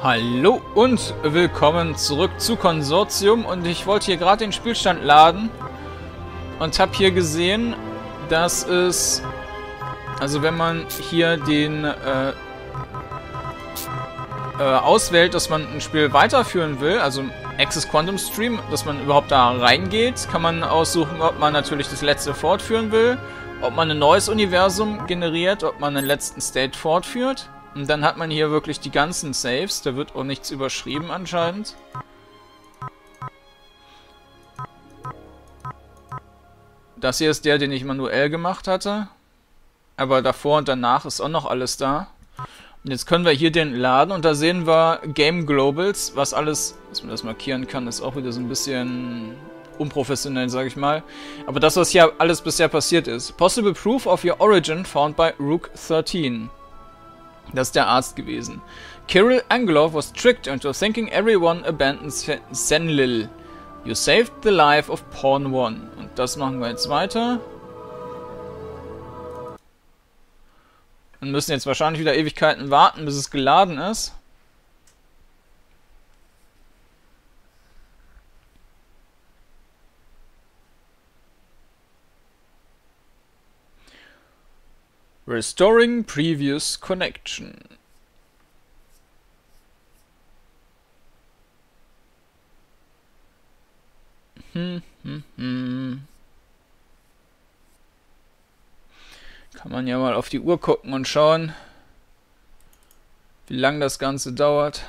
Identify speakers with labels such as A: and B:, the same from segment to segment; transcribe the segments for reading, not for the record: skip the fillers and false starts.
A: Hallo und willkommen zurück zu Consortium, und ich wollte hier gerade den Spielstand laden und habe hier gesehen, dass es, also wenn man hier den auswählt, dass man ein Spiel weiterführen will, also Access Quantum Stream, dass man überhaupt da reingeht, kann man aussuchen, ob man natürlich das letzte fortführen will, ob man ein neues Universum generiert, ob man den letzten State fortführt. Und dann hat man hier wirklich die ganzen Saves. Da wird auch nichts überschrieben anscheinend. Das hier ist der, den ich manuell gemacht hatte. Aber davor und danach ist auch noch alles da. Und jetzt können wir hier den laden und da sehen wir Game Globals, was alles, dass man das markieren kann, ist auch wieder so ein bisschen unprofessionell, sage ich mal. Aber das, was hier alles bisher passiert ist. Possible Proof of your origin found by Rook 13. Das ist der Arzt gewesen. Kiril Angelov was tricked into thinking everyone abandoned ZENLIL. You saved the life of Pawn 1. Und das machen wir jetzt weiter. Und müssen jetzt wahrscheinlich wieder Ewigkeiten warten, bis es geladen ist. Restoring previous connection. Kann man ja mal auf die Uhr gucken und schauen, wie lang das Ganze dauert.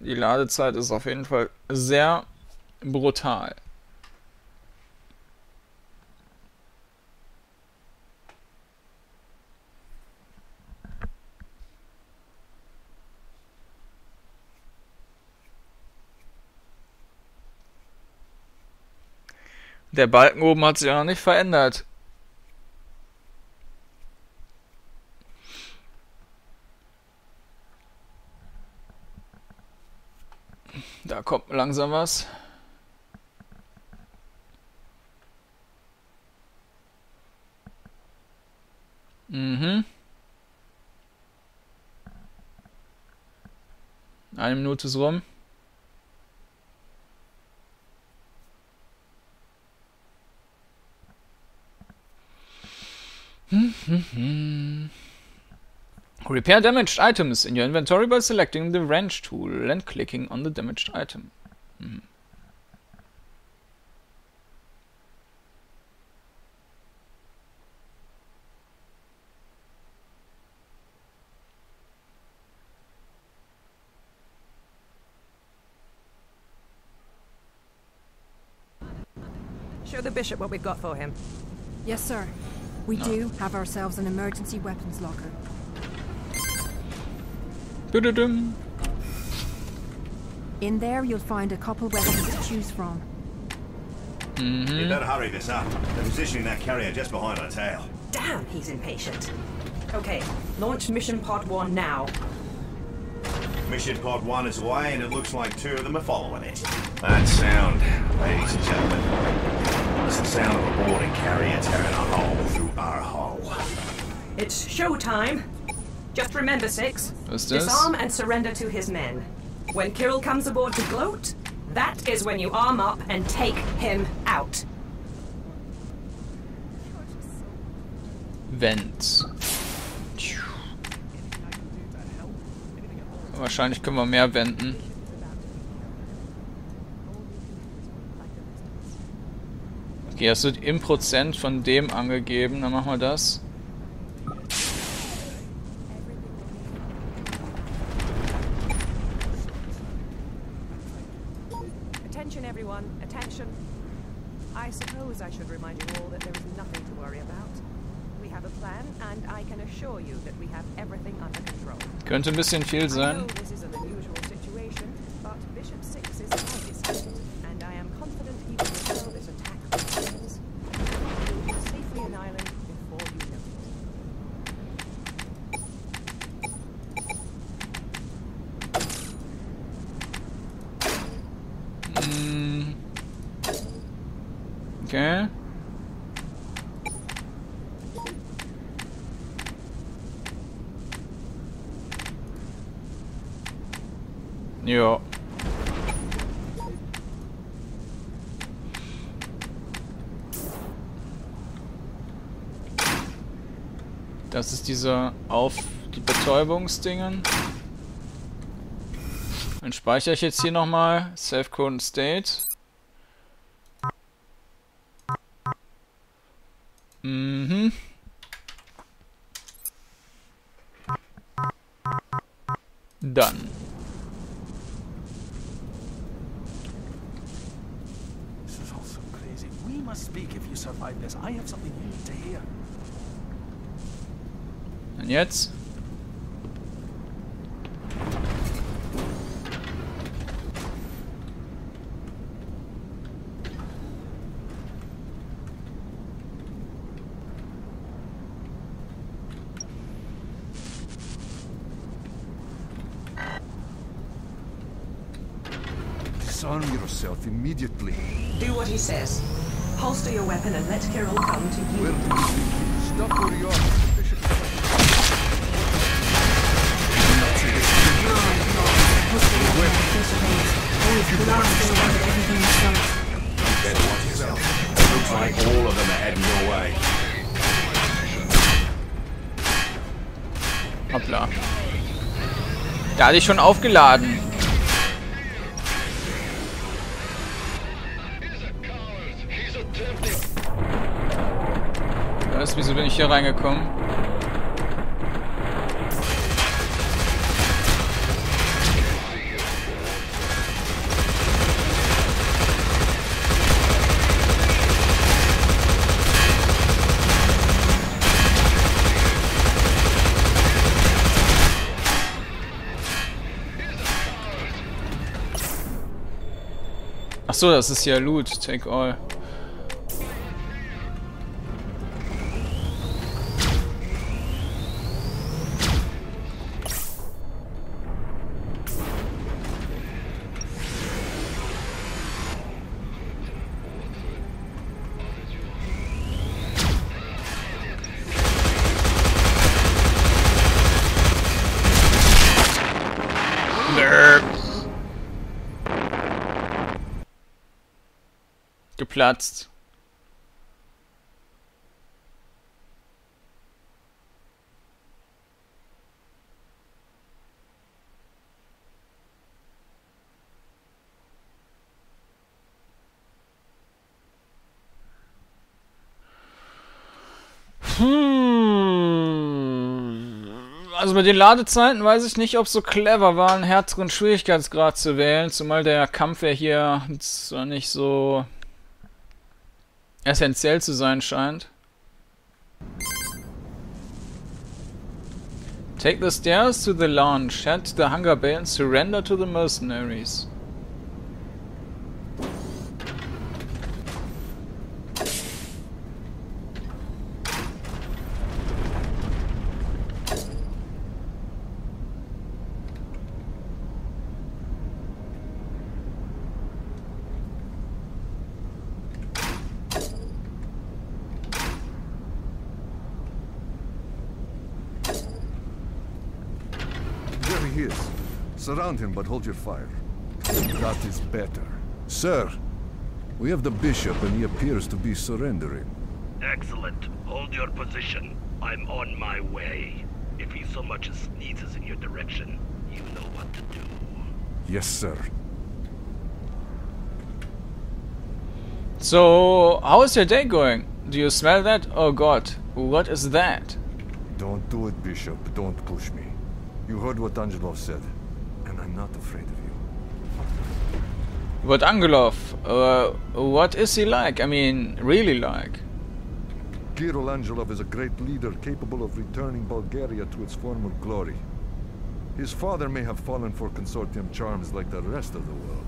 A: Die Ladezeit ist auf jeden Fall sehr brutal. Der Balken oben hat sich ja noch nicht verändert. Da kommt langsam was. Eine Minute ist rum. Repair damaged items in your inventory by selecting the wrench tool and clicking on the damaged item.
B: Show the bishop what we've got for him.
C: Yes, sir. We do have ourselves an emergency weapons locker. In there, you'll find a couple weapons to choose from.
D: You better hurry this up. They're positioning that carrier just behind our tail.
B: Damn, he's impatient. Okay, launch mission pod 1 now.
D: Mission pod 1 is away, and it looks like 2 of them are following it. That sound, ladies and gentlemen, is the sound of a boarding carrier tearing a hole through our hull.
B: It's showtime. Just remember, Six.
A: What's this?
B: Disarm and surrender to his men. When Kiril comes aboard to gloat, that is when you arm up and take him out.
A: Vents. Wahrscheinlich können wir mehr wenden. Okay, es wird im Prozent von dem angegeben. Dann machen wir das.
E: Attention everyone, attention. I suppose I should remind you all that there is nothing to worry about. We have a plan and I can assure you that we have everything under control.
A: Könnte ein bisschen viel sein.
E: I know this is an unusual situation, but Bishop 6 is my disciple, and I am confident he will repel this attack with weapons. You will be safely an island before you know
A: it. Okay. Ja. Das ist dieser die Betäubungsdingen. Dann speichere ich jetzt hier nochmal. Save Code and State. Mhm. Dann.
F: This is all so crazy. We must speak if you survive this. I have something you need to hear.
A: Und jetzt?
G: Disarm yourself immediately.
B: Do what he says. Holster your weapon and let Kiril come to you.
G: Where do you think you stop where you are? Bishop.
D: Better watch yourself. Looks like all of them are heading your way.
A: Hoppla. Da hatte ich schon aufgeladen. Was? Wieso bin ich hier reingekommen? Ach so, das ist ja Loot. Take all. Geplatzt. Also mit den Ladezeiten weiß ich nicht, ob es so clever war, einen härteren Schwierigkeitsgrad zu wählen, zumal der Kampf ja hier zwar nicht so essentiell zu sein scheint. Take the stairs to the launch, head to the hangar bay and surrender to the mercenaries.
G: There he is. Surround him, but hold your fire. That is better. Sir, we have the bishop and he appears to be surrendering.
H: Excellent. Hold your position. I'm on my way. If he so much as sneezes in your direction, you know what to do.
G: Yes, sir.
A: So, how is your day going? Do you smell that? Oh god, what is that?
G: Don't do it, Bishop. Don't push me. You heard what Angelov said, and I'm not afraid of you.
A: But Angelov, what is he like? I mean, really like?
G: Kiril Angelov is a great leader capable of returning Bulgaria to its former glory. His father may have fallen for Consortium charms like the rest of the world.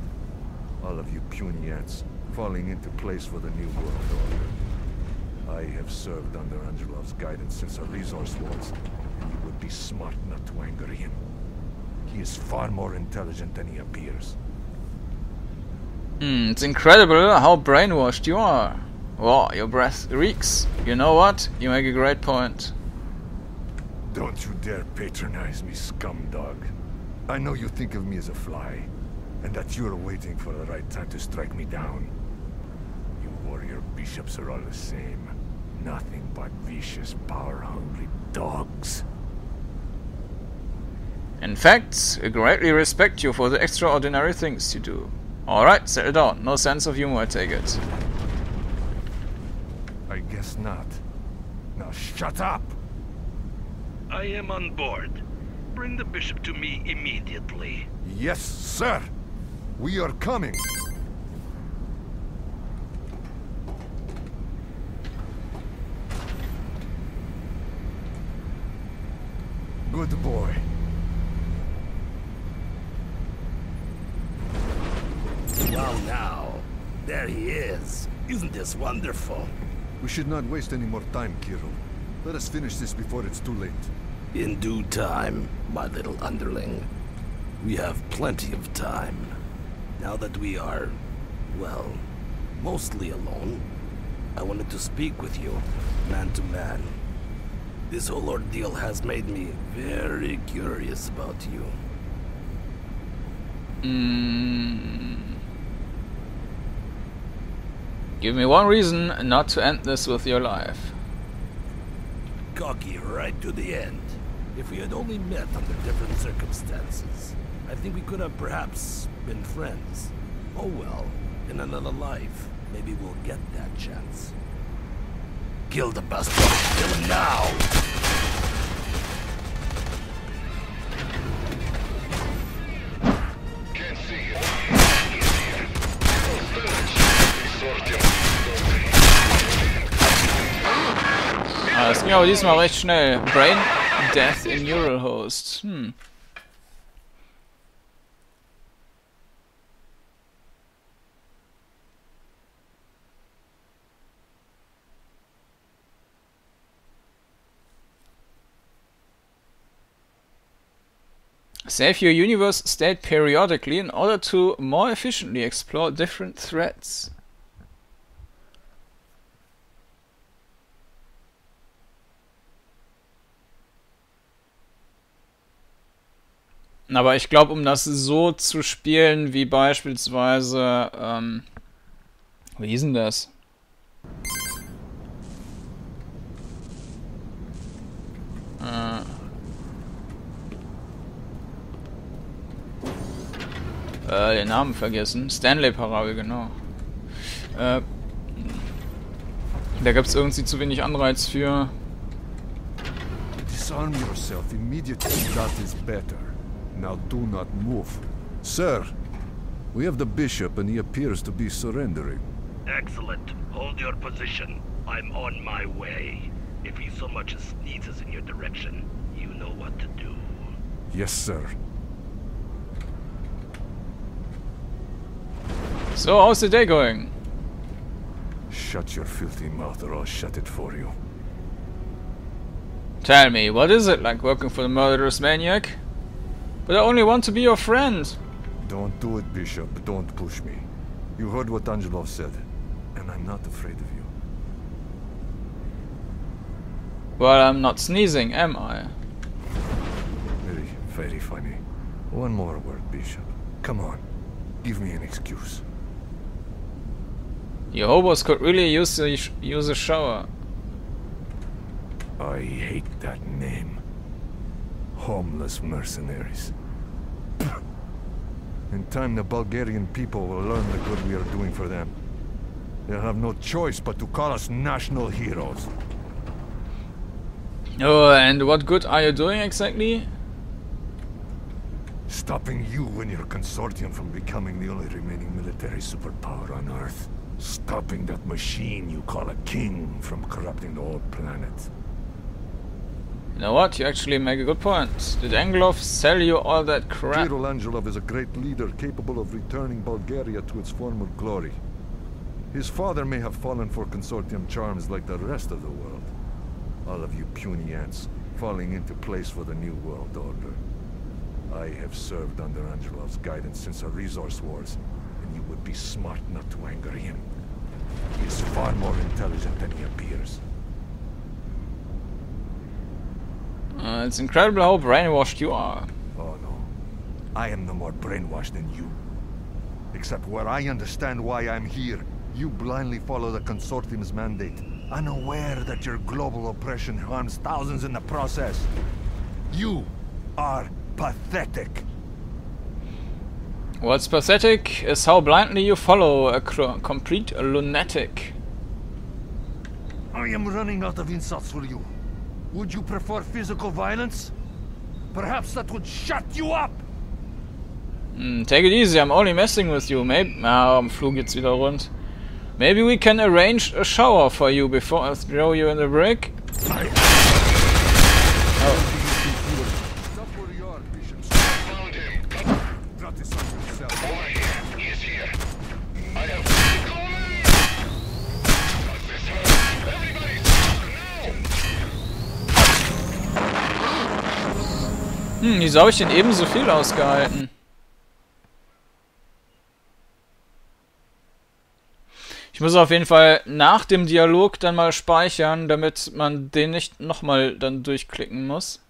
G: All of you puny ants falling into place for the new world order. I have served under Angelov's guidance since our resource wars, and you would be smart not to anger him. He is far more intelligent than he appears.
A: It's incredible how brainwashed you are. Wow, your breath reeks. You know what? You make a great point.
G: Don't you dare patronize me, scumdog. I know you think of me as a fly, and that you're waiting for the right time to strike me down. You warrior bishops are all the same. Nothing but vicious, power-hungry dogs.
A: In fact, I greatly respect you for the extraordinary things you do. Alright, settle down. No sense of humor, I take it.
G: I guess not. Now shut up!
H: I am on board. Bring the bishop to me immediately.
G: Yes, sir! We are coming! Good boy.
H: Well now, there he is. Isn't this wonderful?
G: We should not waste any more time, Kiril. Let us finish this before it's too late.
H: In due time, my little underling. We have plenty of time. Now that we are, well, mostly alone, I wanted to speak with you, man to man. This whole ordeal has made me very curious about you.
A: Give me one reason not to end this with your life.
H: Cocky right to the end. If we had only met under different circumstances, I think we could have perhaps been friends. Oh well, in another life, maybe we'll get that chance. Kill the bastard! Kill him now!
I: Can't see it. Consortium.
A: Das ging aber diesmal recht schnell. Brain Death in Neural Host. Save your universe state periodically in order to more efficiently explore different threats. Aber ich glaube, um das so zu spielen, wie beispielsweise, wie hieß denn das? Den Namen vergessen. Stanley-Parabel, genau. Da gab es irgendwie zu wenig Anreiz für.
G: Disarm yourself immediately. That is better. Now do not move. Sir, we have the bishop and he appears to be surrendering.
H: Excellent. Hold your position. I'm on my way. If he so much as sneezes in your direction, you know what to do.
G: Yes, sir.
A: So, how's the day going?
G: Shut your filthy mouth or I'll shut it for you.
A: Tell me, what is it like working for the murderous maniac? But I only want to be your friend.
G: Don't do it, Bishop. Don't push me. You heard what Angelov said, and I'm not afraid of you.
A: Well, I'm not sneezing, am I?
G: Very, very funny. One more word, Bishop. Come on. Give me an excuse.
A: You hobos could really use a shower.
G: I hate that name. Homeless mercenaries. In time, the Bulgarian people will learn the good we are doing for them. They'll have no choice but to call us national heroes.
A: Oh, and what good are you doing exactly?
G: Stopping you and your consortium from becoming the only remaining military superpower on Earth. Stopping that machine you call a king from corrupting the whole planet.
A: You know what? You actually make a good point. Did Angelov sell you all that crap?
G: Kiril Angelov is a great leader capable of returning Bulgaria to its former glory. His father may have fallen for Consortium charms like the rest of the world. All of you puny ants falling into place for the new world order. I have served under Angelov's guidance since the resource wars, and you would be smart not to anger him. He is far more intelligent than he appears.
A: It's incredible how brainwashed you are.
G: Oh no. I am no more brainwashed than you. Except where I understand why I'm here, you blindly follow the Consortium's mandate, unaware that your global oppression harms thousands in the process. You are pathetic.
A: What's pathetic is how blindly you follow a complete lunatic.
G: I am running out of insults for you. Would you prefer physical violence? Perhaps that would shut you up!
A: Take it easy, I'm only messing with you. Maybe... Ah, am Flug jetzt wieder rund. Maybe we can arrange a shower for you before I throw you in the brick. Wieso habe ich denn ebenso viel ausgehalten? Ich muss auf jeden Fall nach dem Dialog dann mal speichern, damit man den nicht nochmal dann durchklicken muss.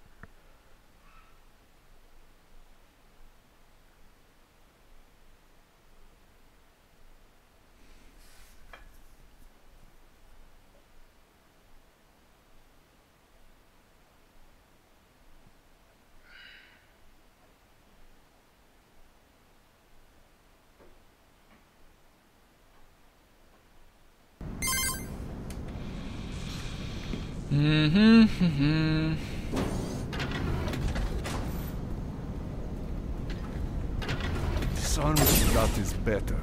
G: That is better.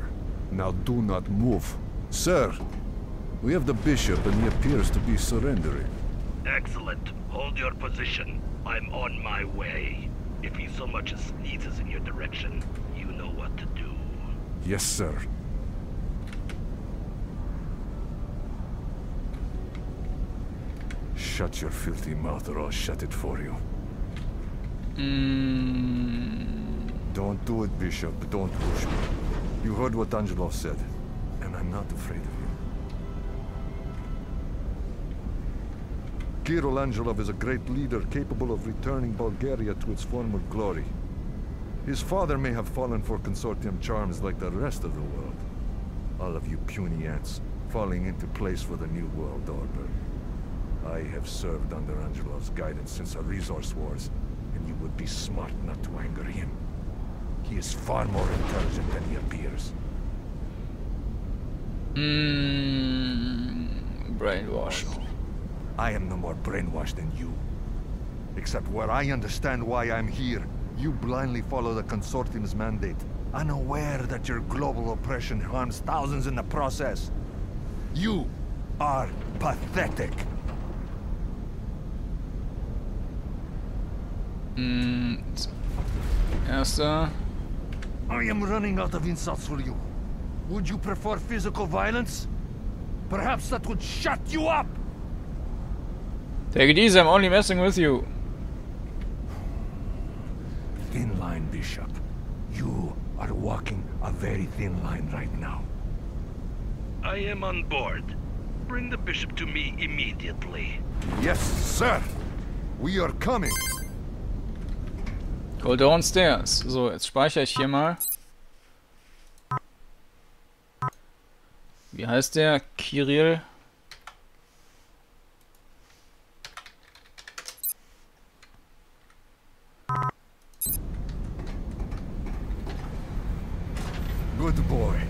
G: Now do not move. Sir, we have the bishop and he appears to be surrendering.
H: Excellent. Hold your position. I'm on my way. If he so much as sneezes in your direction, you know what to do.
G: Yes, sir. Shut your filthy mouth or I'll shut it for you. Don't do it, Bishop. Don't push me. You heard what Angelov said, and I'm not afraid of you. Kiril Angelov is a great leader capable of returning Bulgaria to its former glory. His father may have fallen for Consortium charms like the rest of the world. All of you puny ants, falling into place for the New World Order. I have served under Angelov's guidance since the resource wars, and you would be smart not to anger him. He is far more intelligent than he appears.
A: Brainwashed.
G: I am no more brainwashed than you. Except where I understand why I'm here, you blindly follow the Consortium's mandate, unaware that your global oppression harms thousands in the process. You are pathetic.
A: Erster.
G: I am running out of insults for you. Would you prefer physical violence? Perhaps that would shut you up!
A: Take it easy, I'm only messing with you.
G: Thin line, Bishop. You are walking a very thin line right now.
H: I am on board. Bring the bishop to me immediately.
G: Yes, sir! We are coming!
A: Go downstairs. So, jetzt speichere ich hier mal. Wie heißt der? Kiril.
G: Good boy.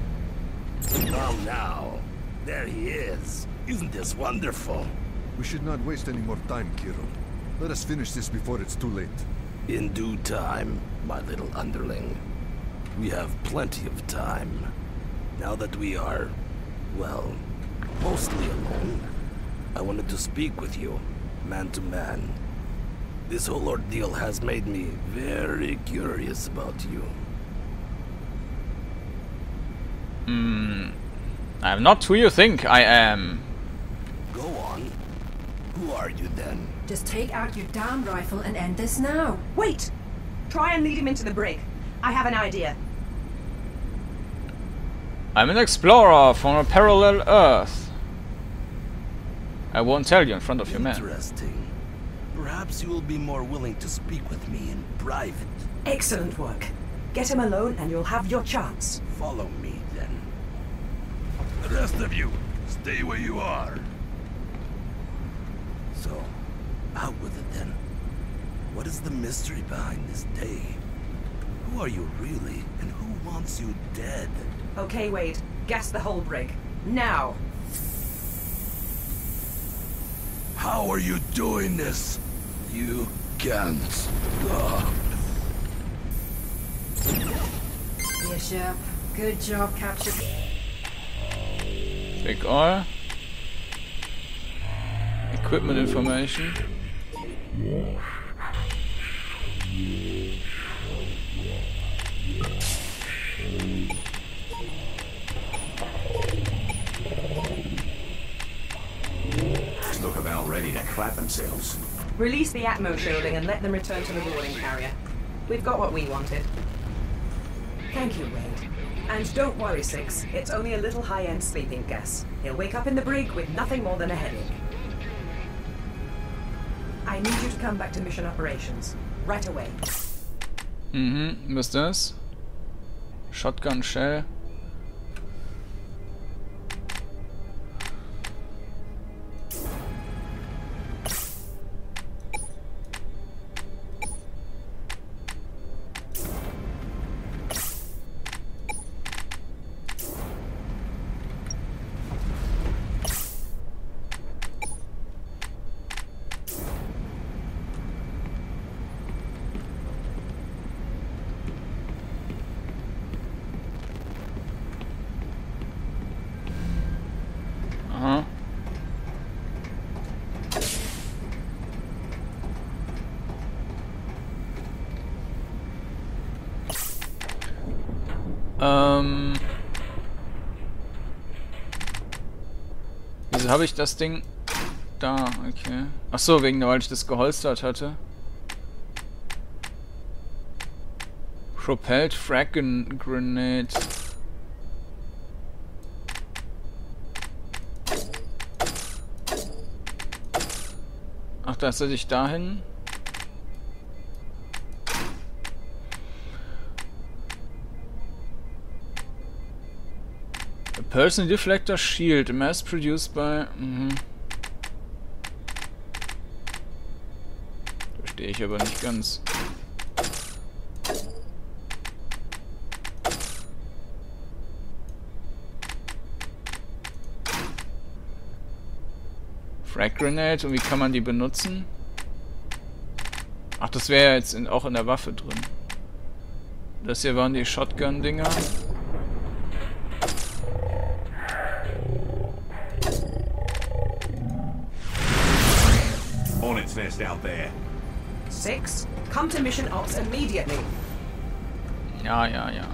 H: Now. There he is. Isn't this wonderful?
G: We should not waste any more time, Kiril. Let us finish this before it's too late.
H: In due time, my little underling. We have plenty of time. Now that we are, well, mostly alone, I wanted to speak with you, man to man. This whole ordeal has made me very curious about you.
A: I'm not who you think I am.
H: Go on. Who are you then?
C: Just take out your damn rifle and end this now.
B: Wait! Try and lead him into the brig. I have an idea.
A: I'm an explorer from a parallel Earth. I won't tell you in front of your men.
H: Interesting. Perhaps you will be more willing to speak with me in private.
B: Excellent work. Get him alone and you'll have your chance.
H: Follow me, then. The rest of you, stay where you are. So, out with it then. What is the mystery behind this day? Who are you really, and who wants you dead?
B: Okay, Wade. Gas the whole brig. Now!
H: How are you doing this? You can't stop.
C: Bishop, good job capturing.
A: Take all. Equipment information.
D: Look about ready to clap themselves.
B: Release the Atmo shielding and let them return to the boarding carrier. We've got what we wanted. Thank you, Wade. And don't worry, Six. It's only a little high-end sleeping gas. He'll wake up in the brig with nothing more than a headache. I need you to come back to mission operations. Right away.
A: Mhm, was ist das? Shotgun Shell. Aha. Wieso habe ich das Ding da? Okay. Ach so, weil ich das geholstert hatte. Propelled Frag Grenade. Ach, das hätte ich dahin. A Personal Deflector Shield, mass produced by... Verstehe ich aber nicht ganz. Frag Grenade, und wie kann man die benutzen? Ach, das wäre ja jetzt auch in der Waffe drin. Das hier waren die Shotgun-Dinger.
D: Hornet's nest out there.
B: Six, come to mission ops immediately.
A: Ja, ja, ja.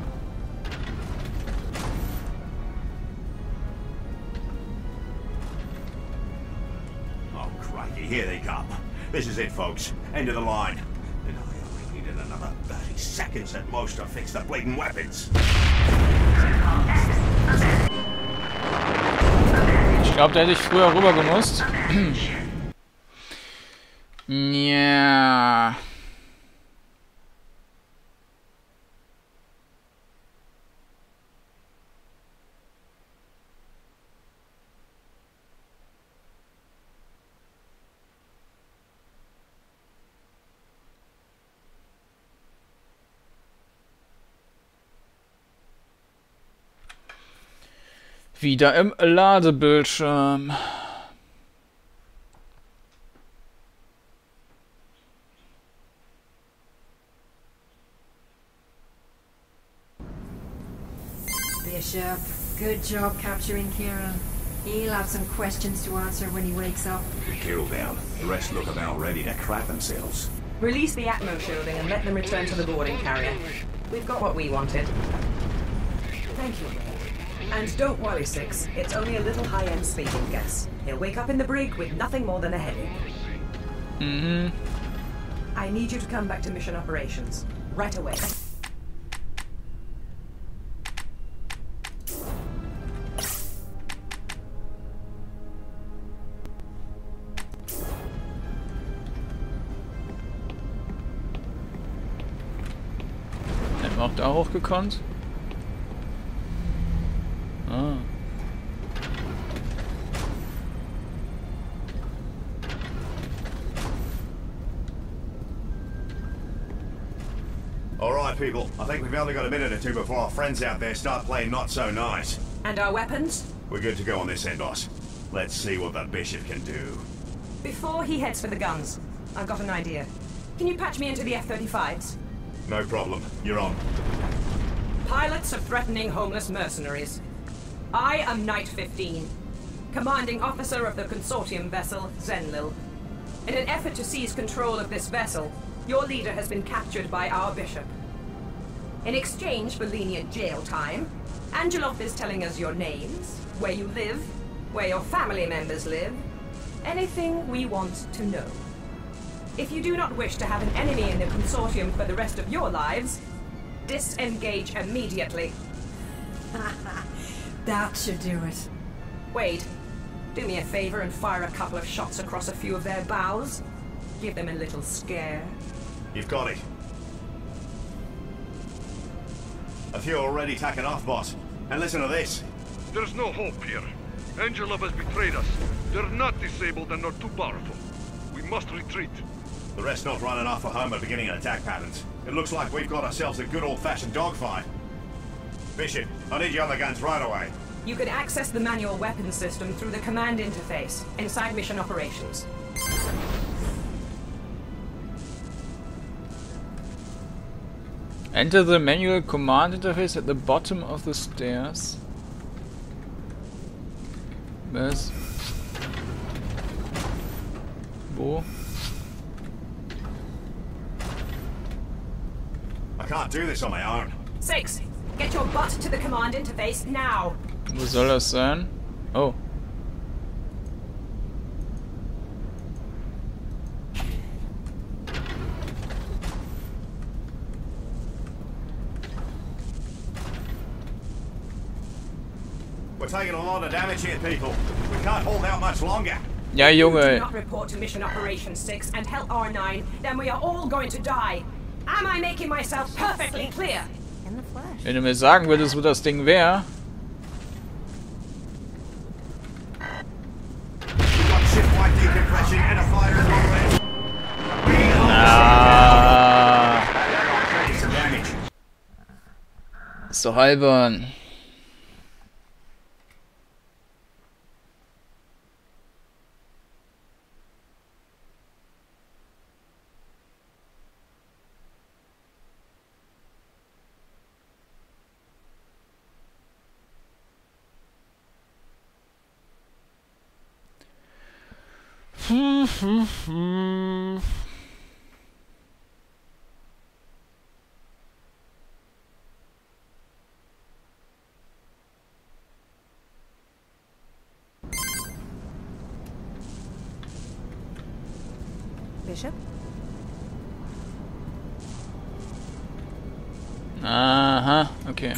D: Oh, crikey, here they come. This is it, folks. End of the line. And I only needed another 30 seconds at most to fix the bleeding weapons.
A: Ich glaube, da hätte ich früher rüber gemusst. Ja. Wieder im Ladebildschirm.
C: Bishop, good job capturing Kiril. He'll have some questions to answer when he wakes up.
D: Kiril down. The rest look about ready to clap themselves.
B: Release the Atmo shielding and let them return to the boarding carrier. We've got what we wanted. Thank you, Wade. And don't worry, Six. It's only a little high-end sleeping gas. He'll wake up in the brig with nothing more than a headache. I need you to come back to mission operations. Right away.
A: wir auch da hochgekonnt? Ah.
D: Alright, people. I think we've only got a minute or two before our friends out there start playing not so nice.
B: And our weapons?
D: We're good to go on this end, boss. Let's see what the Bishop can do.
B: Before he heads for the guns, I've got an idea. Can you patch me into the F-35s?
D: No problem. You're on.
B: Pilots of threatening homeless mercenaries. I am Knight 15, commanding officer of the Consortium vessel ZENLIL. In an effort to seize control of this vessel, your leader has been captured by our bishop. In exchange for lenient jail time, Angelov is telling us your names, where you live, where your family members live, anything we want to know. If you do not wish to have an enemy in the Consortium for the rest of your lives, disengage immediately.
C: That should do it.
B: Wade, do me a favor and fire a couple of shots across a few of their bows. Give them a little scare.
D: You've got it. A few are already tacking off, boss. And listen to this.
I: There's no hope here. Angelov has betrayed us. They're not disabled and not too powerful. We must retreat.
D: The rest not running off for home are beginning attack patterns. It looks like we've got ourselves a good old-fashioned dogfight. Bishop, I need you on the guns right away.
B: You can access the manual weapons system through the command interface inside mission operations.
A: Enter the manual command interface at the bottom of the stairs. Was? Wo?
D: I can't do this on my own.
B: 6, get your butt to the command interface now.
A: Wo soll das sein? Oh.
D: We're taking a lot of damage here, people. We can't hold out much longer.
A: Ja,
B: If you do
A: Junge.
B: not report to mission operation 6 and help R9, then we are all going to die. Am I making myself perfectly clear?
E: In the flesh.
A: Wenn du mir sagen würdest, wo das Ding wäre.
D: We've got ship-wide decompression and a fire in long range.
A: Ah.
D: Take some damage.
A: Ist doch albern.
E: Bishop?
A: Aha, okay.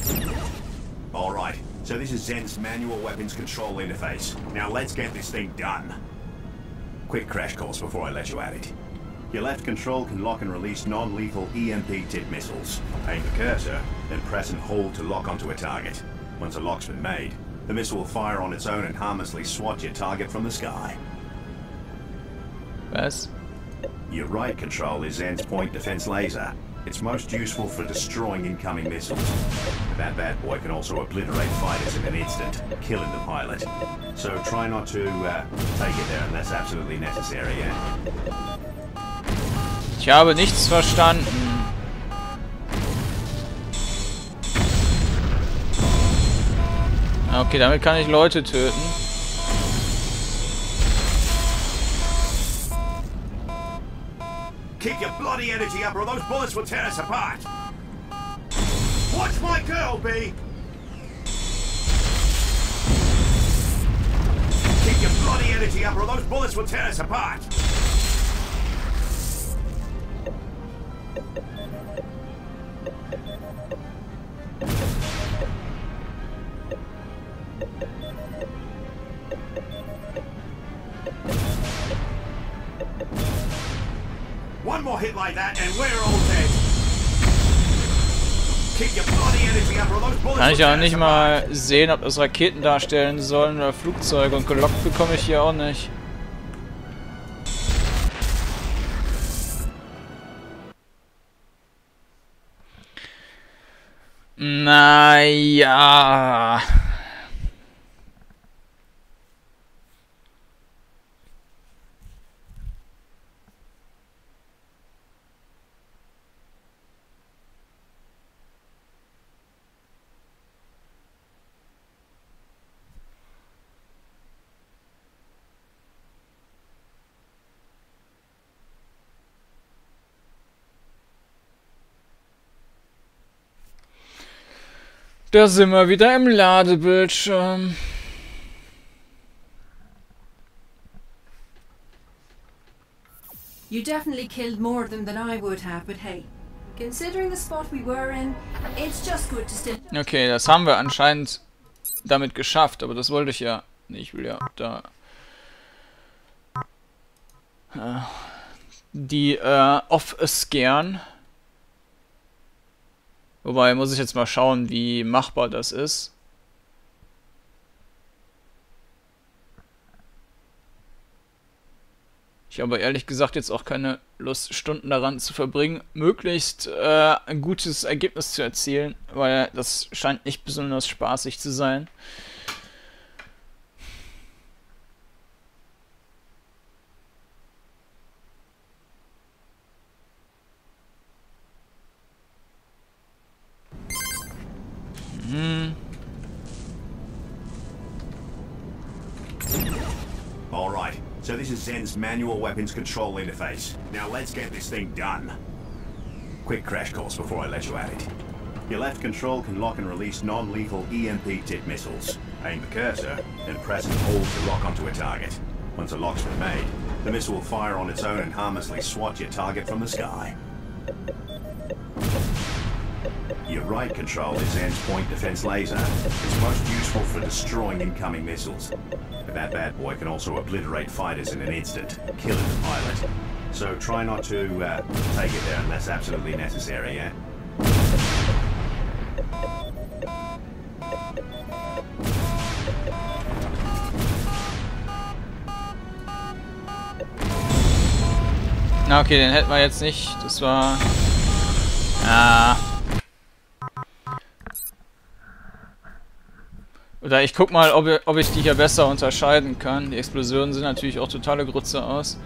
D: Alright, so this is Zen's manual weapons control interface. Now let's get this thing done. Quick crash course before I let you at it. Your left control can lock and release non-lethal EMP-tipped missiles. Aim the cursor, then press and hold to lock onto a target. Once a lock's been made, the missile will fire on its own and harmlessly swat your target from the sky.
A: Was?
D: Your right control is Zen's point defense laser. It's most useful for destroying incoming missiles. That bad boy can also obliterate fighters in an instant, killing the pilot. So try not to take it there unless absolutely necessary, yeah?
A: Ich habe nichts verstanden. Okay, damit kann ich Leute töten.
D: Keep your bloody energy up or those bullets will tear us apart! Watch my girl, B! Keep your bloody energy up or those bullets will tear us apart! One more hit like that and we're all dead! keep your bloody energy up or those bullets
A: Kann ich
D: will
A: auch
D: tear
A: nicht
D: us
A: mal
D: apart.
A: sehen, ob das Raketen darstellen sollen oder Flugzeuge. Und gelockt bekomme ich hier auch nicht. Naja. Da sind wir wieder im Ladebildschirm.
C: You definitely killed more of them than I would have, but hey, considering the spot we were in, it's just good to still...
A: Okay, das haben wir anscheinend damit geschafft, aber das wollte ich ja nicht. Ich will ja da die off-scaren. Wobei, muss ich jetzt mal schauen, wie machbar das ist. Ich habe ehrlich gesagt jetzt auch keine Lust, Stunden daran zu verbringen, möglichst ein gutes Ergebnis zu erzielen, weil das scheint nicht besonders spaßig zu sein.
D: All right, so this is Zen's manual weapons control interface. Now let's get this thing done. Quick crash course before I let you at it. Your left control can lock and release non-lethal EMP tip missiles. Aim the cursor and press and hold to lock onto a target. Once a lock's been made, the missile will fire on its own and harmlessly swat your target from the sky. Your right control is Zen's point defense laser. It's most useful for destroying incoming missiles. But that bad boy can also obliterate fighters in an instant, killing the pilot. So try not to take it there unless absolutely necessary, yeah?
A: Na okay, den hätten wir jetzt nicht. Das war... Ah. Oder ich guck mal, ob ich die hier besser unterscheiden kann. Die Explosionen sehen natürlich auch totale Grütze aus.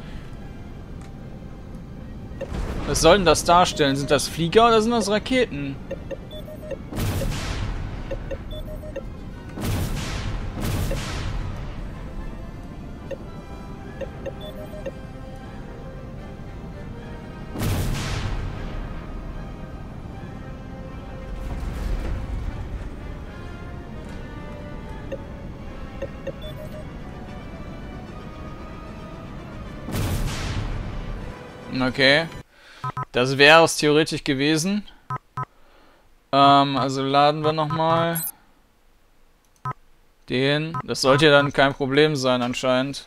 A: Was soll denn das darstellen? Sind das Flieger oder sind das Raketen? Okay. Das wäre es theoretisch gewesen. Also laden wir nochmal den. Das sollte ja dann kein Problem sein anscheinend.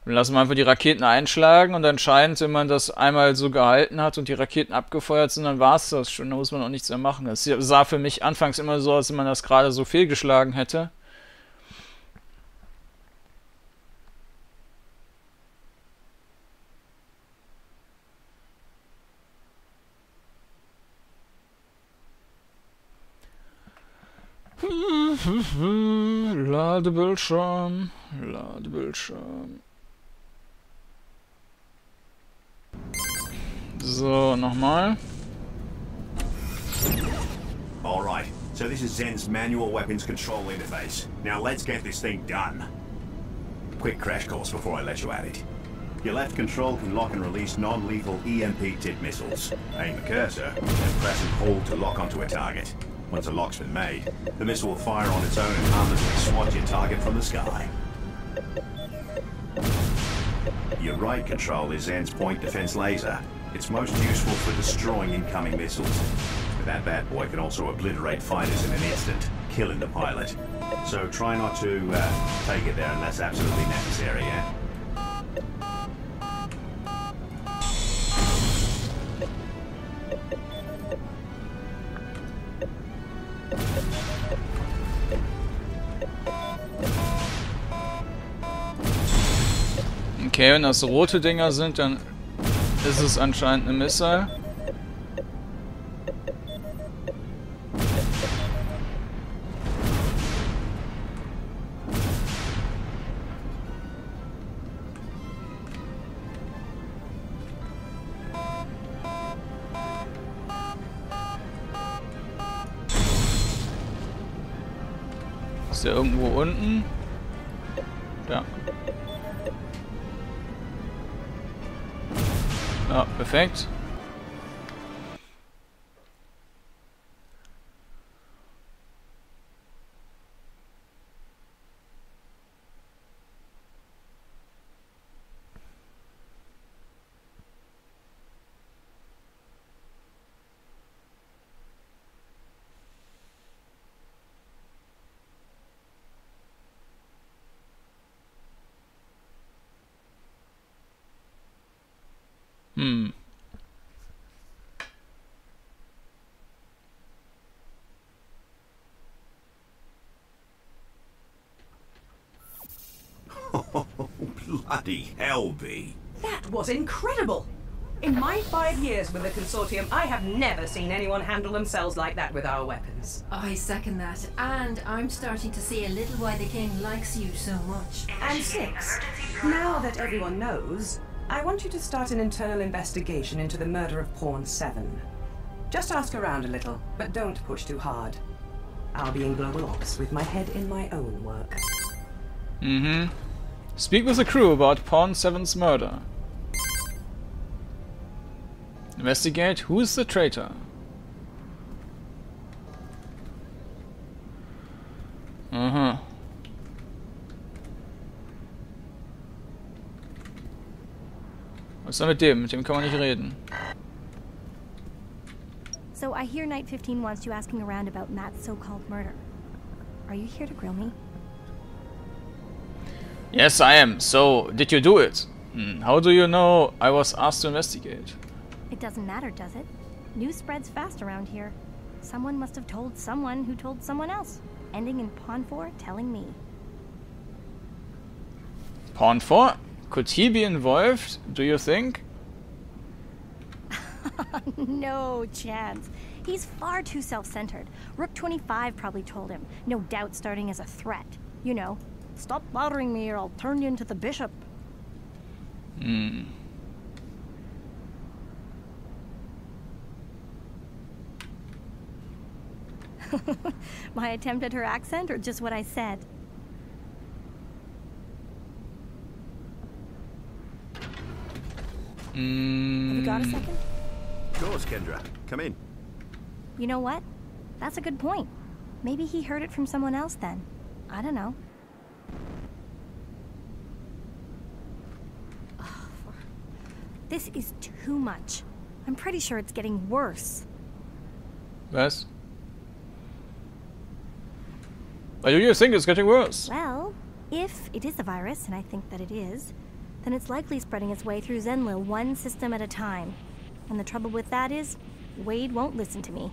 A: Dann lassen wir einfach die Raketen einschlagen und anscheinend, wenn man das einmal so gehalten hat und die Raketen abgefeuert sind, dann war es das schon. Da muss man auch nichts mehr machen. Das sah für mich anfangs immer so aus, als wenn man das gerade so fehlgeschlagen hätte. Ladebildschirm, Ladebildschirm. So, nochmal.
D: All right, so this is Zen's manual weapons control interface. Now let's get this thing done. Quick crash course before I let you at it. Your left control can lock and release non-lethal EMP tip missiles. Aim the cursor and press and hold to lock onto a target. Once a lock's been made, the missile will fire on its own and harmlessly swat your target from the sky. Your right control is Zen's point defense laser. It's most useful for destroying incoming missiles. But that bad boy can also obliterate fighters in an instant, killing the pilot. So try not to take it there unless absolutely necessary, yeah?
A: Okay, wenn das rote Dinger sind, dann ist es anscheinend eine Missile. Ist der irgendwo unten? Ja. Ja, perfekt.
D: Oh, bloody hell, B.
B: That was incredible! In my 5 years with the Consortium, I have never seen anyone handle themselves like that with our weapons.
C: I second that, and I'm starting to see a little why the king likes you so much.
B: And 6, now that everyone knows, I want you to start an internal investigation into the murder of Pawn 7. Just ask around a little, but don't push too hard. I'll be in Global Ops with my head in my own work.
A: Mhm. Speak with the crew about Pawn 7's murder. Investigate who's the traitor. Aha. Was ist denn mit dem? Mit dem kann man nicht reden.
J: So I hear Night 15 wants you asking around about Matt's so-called murder. Are you here to grill me?
A: Yes, I am. So, did you do it? How do you know I was asked to investigate?
J: It doesn't matter, does it? News spreads fast around here. Someone must have told someone who told someone else, ending in Pawn 4 telling me.
A: Pawn 4? Could he be involved, do you think?
J: No chance. He's far too self-centered. Rook 25 probably told him, no doubt starting as a threat. You know, stop bothering me or I'll turn you into the bishop. My attempt at her accent or just what I said? Have you got a second?
D: Of course, Kendra. Come in.
J: You know what? That's a good point. Maybe he heard it from someone else then. I don't know. This is too much. I'm pretty sure it's getting worse.
A: Was? Why do you think it's getting worse?
J: Well, if it is a virus, and I think that it is, then it's likely spreading its way through ZENLIL one system at a time. And the trouble with that is, Wade won't listen to me.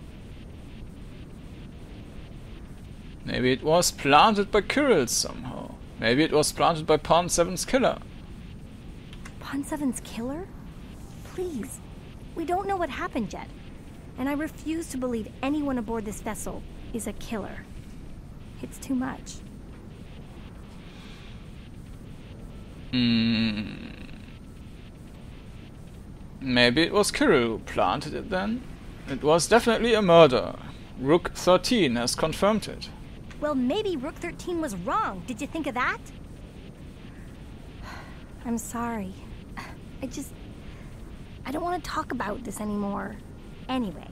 A: Maybe it was planted by Kiril somehow. Maybe it was planted by Pawn 7's killer.
J: Pawn 7's killer? Please. We don't know what happened yet. And I refuse to believe anyone aboard this vessel is a killer. It's too much.
A: Maybe it was Kiril who planted it then? It was definitely a murder. Rook 13 has confirmed it.
J: Well, maybe Rook 13 was wrong. Did you think of that? I'm sorry. I don't want to talk about this anymore. Anyway,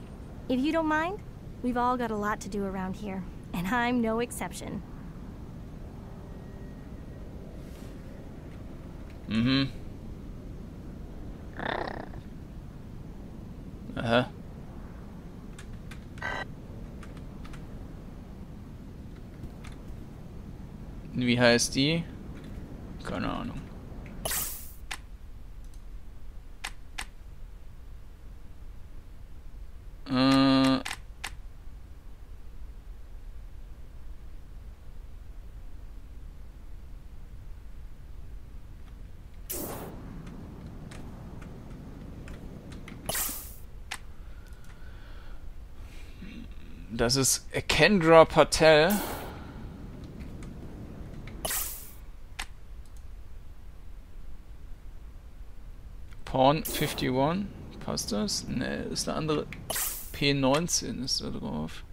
J: if you don't mind, we've all got a lot to do around here. And I'm no exception.
A: Aha. Wie heißt die? Keine Ahnung. Das ist Kendra Patel. Porn 51. Passt das? Ne, ist eine andere. P19 ist da drauf.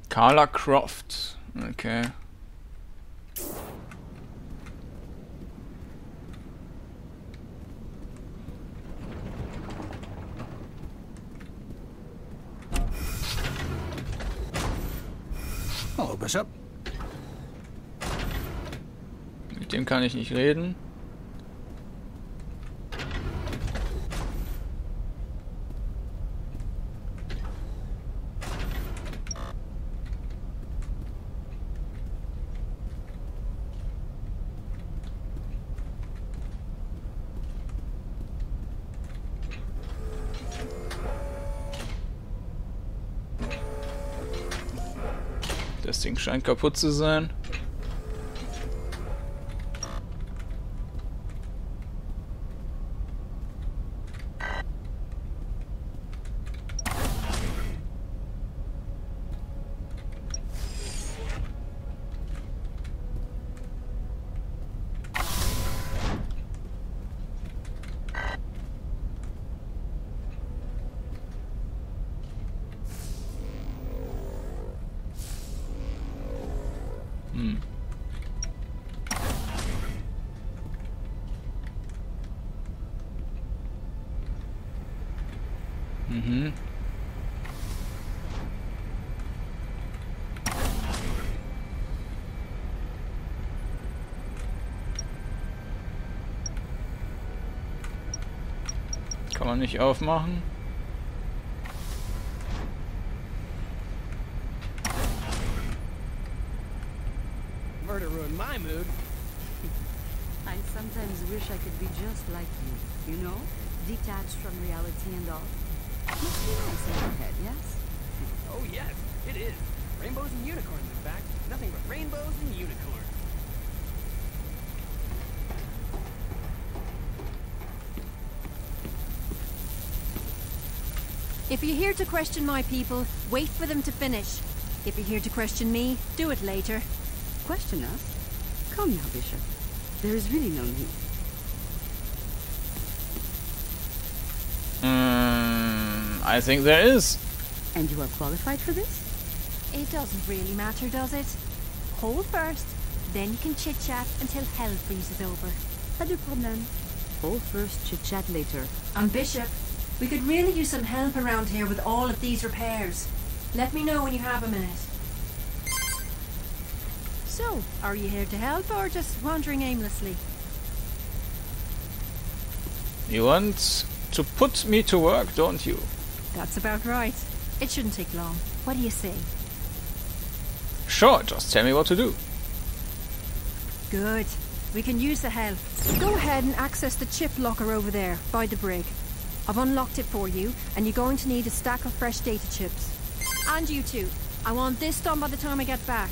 A: Carla Croft. Okay.
F: Hallo, Bishop.
A: Mit dem kann ich nicht reden. Das Ding scheint kaputt zu sein. Mhm. Kann man nicht aufmachen.
K: Murder ruined my mood.
L: I sometimes wish I could be just like you, you know? Detached from reality and all. Must be nice in your head, yes?
K: Oh yes, it is. Rainbows and unicorns, in fact. Nothing but rainbows and unicorns.
C: If you're here to question my people, wait for them to finish. If you're here to question me, do it later.
L: Question us? Come now, Bishop. There is really no need.
A: I think there is.
L: And you are qualified for this?
C: It doesn't really matter, does it? Hold first, then you can chit-chat until hell freezes over.
L: Pas de problème. Hold first, chit-chat later.
C: And Bishop, we could really use some help around here with all of these repairs. Let me know when you have a minute. So, are you here to help or just wandering aimlessly?
A: You want to put me to work, don't you?
C: That's about right. It shouldn't take long. What do you say?
A: Sure, just tell me what to do.
C: Good. We can use the help. Go ahead and access the chip locker over there, by the brig. I've unlocked it for you, and you're going to need a stack of fresh data chips. And you two. I want this done by the time I get back.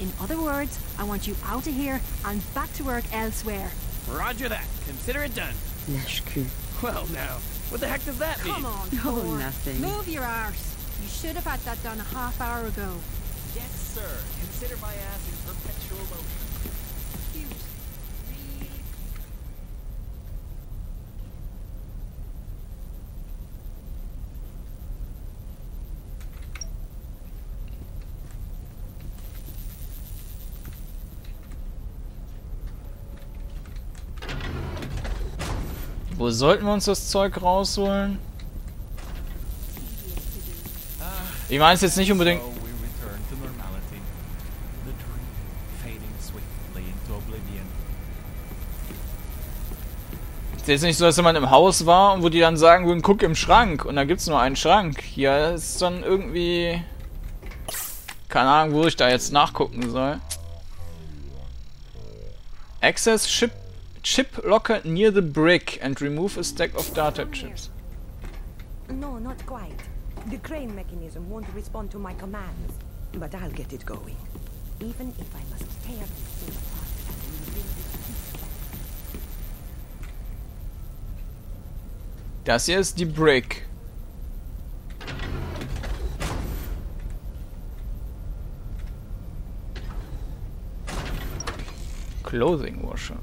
C: In other words, I want you out of here and back to work elsewhere.
K: Roger that. Consider it done.
L: Lèche-cul.
K: Well now, what the heck does that mean?
C: Come on,
L: Oh,
C: Thor.
L: nothing.
C: Move your arse. You should have had that done a half hour ago.
K: Yes, sir. Consider my ass in perpetual motion.
C: Cute. Really.
A: Wo sollten wir uns das Zeug rausholen? Ich meine es jetzt nicht unbedingt. Es ist jetzt nicht so, dass jemand im Haus war und wo die dann sagen würden, guck im Schrank und da gibt's nur einen Schrank. Hier ist dann irgendwie... Keine Ahnung, wo ich da jetzt nachgucken soll. Access chip locker near the brick and remove a stack of data chips.
B: No, not quite. The crane mechanism won't respond to my commands, but I'll get it going.
E: even if I must tear this thing apart and rebuild it piece by piece.
A: Das hier ist die Brick. Clothing washer.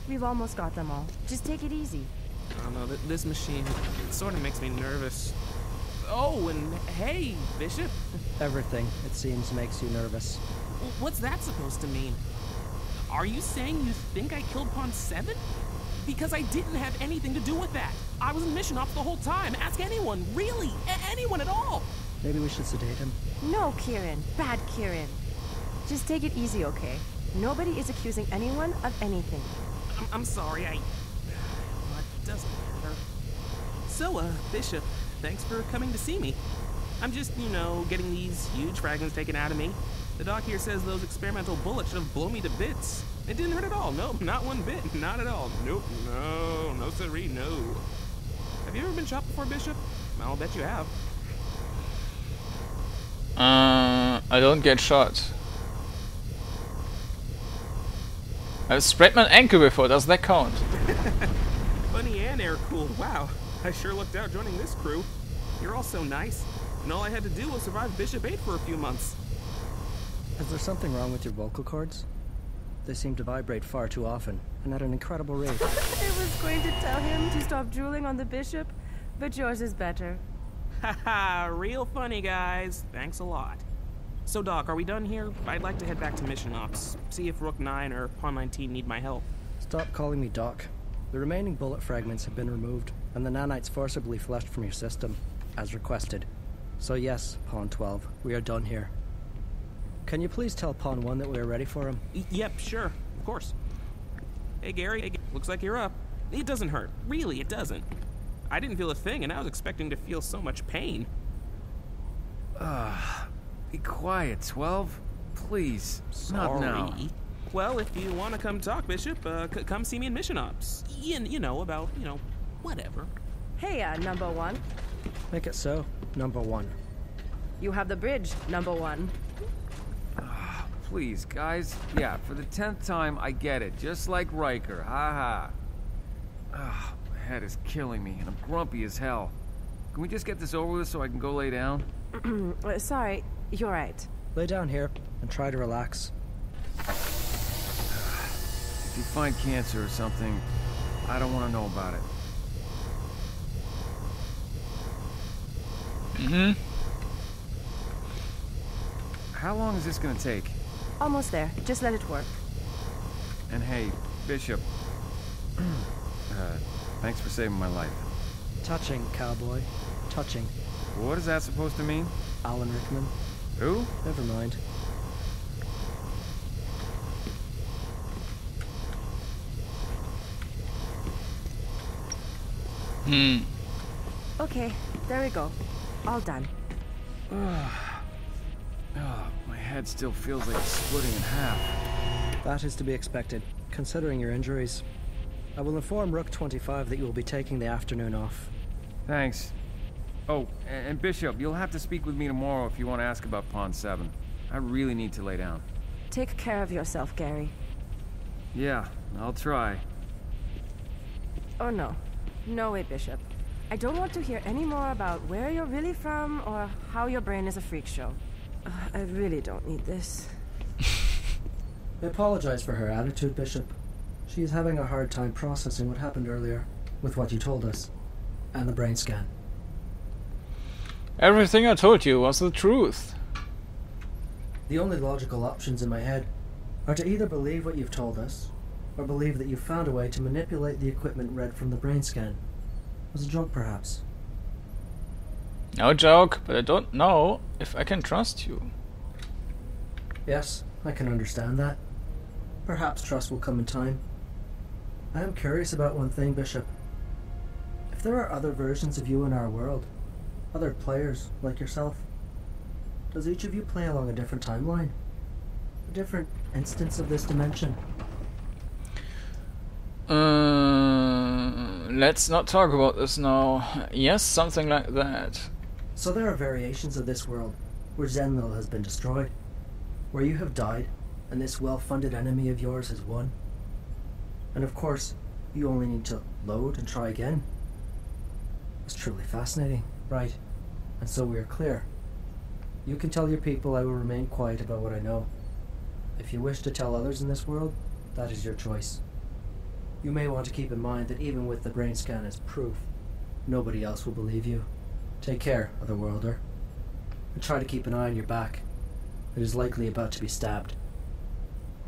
E: We've almost got them all. Just take it easy.
K: I don't know, this machine, it sort of makes me nervous. Oh, and hey, Bishop.
M: Everything, it seems, makes you nervous.
K: What's that supposed to mean? Are you saying you think I killed Pawn 7? Because I didn't have anything to do with that. I was in mission ops the whole time. Ask anyone, really, anyone at all.
M: Maybe we should sedate him.
E: No, Kieran. Bad Kieran. Just take it easy, okay? Nobody is accusing anyone of anything.
K: I'm sorry, it doesn't matter. So, Bishop, thanks for coming to see me. I'm just, you know, getting these huge fragments taken out of me. The doc here says those experimental bullets should have blown me to bits. It didn't hurt at all. Nope, not one bit. Not at all. Nope, no siree, no. Have you ever been shot before, Bishop? I'll bet you have.
A: I don't get shot. I've sprained my ankle before, does that count?
K: Funny and air-cooled, wow. I sure looked out joining this crew. You're all so nice, and all I had to do was survive Bishop 8 for a few months.
M: Is there something wrong with your vocal cords? They seem to vibrate far too often, and at an incredible rate.
E: I was going to tell him to stop drooling on the Bishop, but yours is better.
K: Haha, real funny, guys. Thanks a lot. So, Doc, are we done here? I'd like to head back to mission ops. See if Rook 9 or Pawn 19 need my help.
M: Stop calling me Doc. The remaining bullet fragments have been removed, and the nanites forcibly flushed from your system, as requested. So yes, Pawn 12, we are done here. Can you please tell Pawn 1 that we are ready for him?
K: Yep, sure. Of course. Hey, Gary. Looks like you're up. It doesn't hurt. Really, it doesn't. I didn't feel a thing, and I was expecting to feel so much pain.
N: Be quiet, 12. Please.
K: Sorry.
N: Not now.
K: Well, if you want to come talk, Bishop, come see me in mission ops. You know, about, whatever.
E: Hey, number 1.
M: Make it so, number 1.
E: You have the bridge, number 1.
N: Please, guys. Yeah, for the 10th time, I get it. Just like Riker. Ha ha. My head is killing me, and I'm grumpy as hell. Can we just get this over with so I can go lay down?
E: Sorry, you're right.
M: Lay down here and try to relax.
N: If you find cancer or something, I don't want to know about it. How long is this gonna take?
E: Almost there. Just let it work.
N: And hey, Bishop. Thanks for saving my life.
M: Touching, cowboy. Touching.
N: What is that supposed to mean?
M: Alan Rickman.
N: Who?
M: Never mind.
E: Okay, there we go. All done.
N: My head still feels like it's splitting in half.
M: That is to be expected, considering your injuries. I will inform Rook 25 that you will be taking the afternoon off.
N: Thanks. Oh, and Bishop, you'll have to speak with me tomorrow if you want to ask about Pawn 7. I really need to lay down.
E: Take care of yourself, Gary.
N: Yeah, I'll try.
E: Oh no. No way, Bishop. I don't want to hear any more about where you're really from or how your brain is a freak show. I really don't need this.
M: I apologize for her attitude, Bishop. She is having a hard time processing what happened earlier, with what you told us, and the brain scan.
A: Everything I told you was the truth.
M: The only logical options in my head are to either believe what you've told us, or believe that you've found a way to manipulate the equipment read from the brain scan. As a joke, perhaps.
A: No joke, but I don't know if I can trust you.
M: Yes, I can understand that. Perhaps trust will come in time. I am curious about one thing, Bishop. If there are other versions of you in our world, other players like yourself, Does each of you play along a different timeline? A different instance of this dimension?
A: Let's not talk about this now. Yes, something like that.
M: So there are variations of this world where ZENLIL has been destroyed, where you have died and this well-funded enemy of yours has won. And of course, you only need to load and try again. It's truly fascinating, right? And so we are clear. You can tell your people I will remain quiet about what I know. If you wish to tell others in this world, that is your choice. You may want to keep in mind that even with the brain scan as proof, nobody else will believe you. Take care, Otherworlder. And try to keep an eye on your back. It is likely about to be stabbed.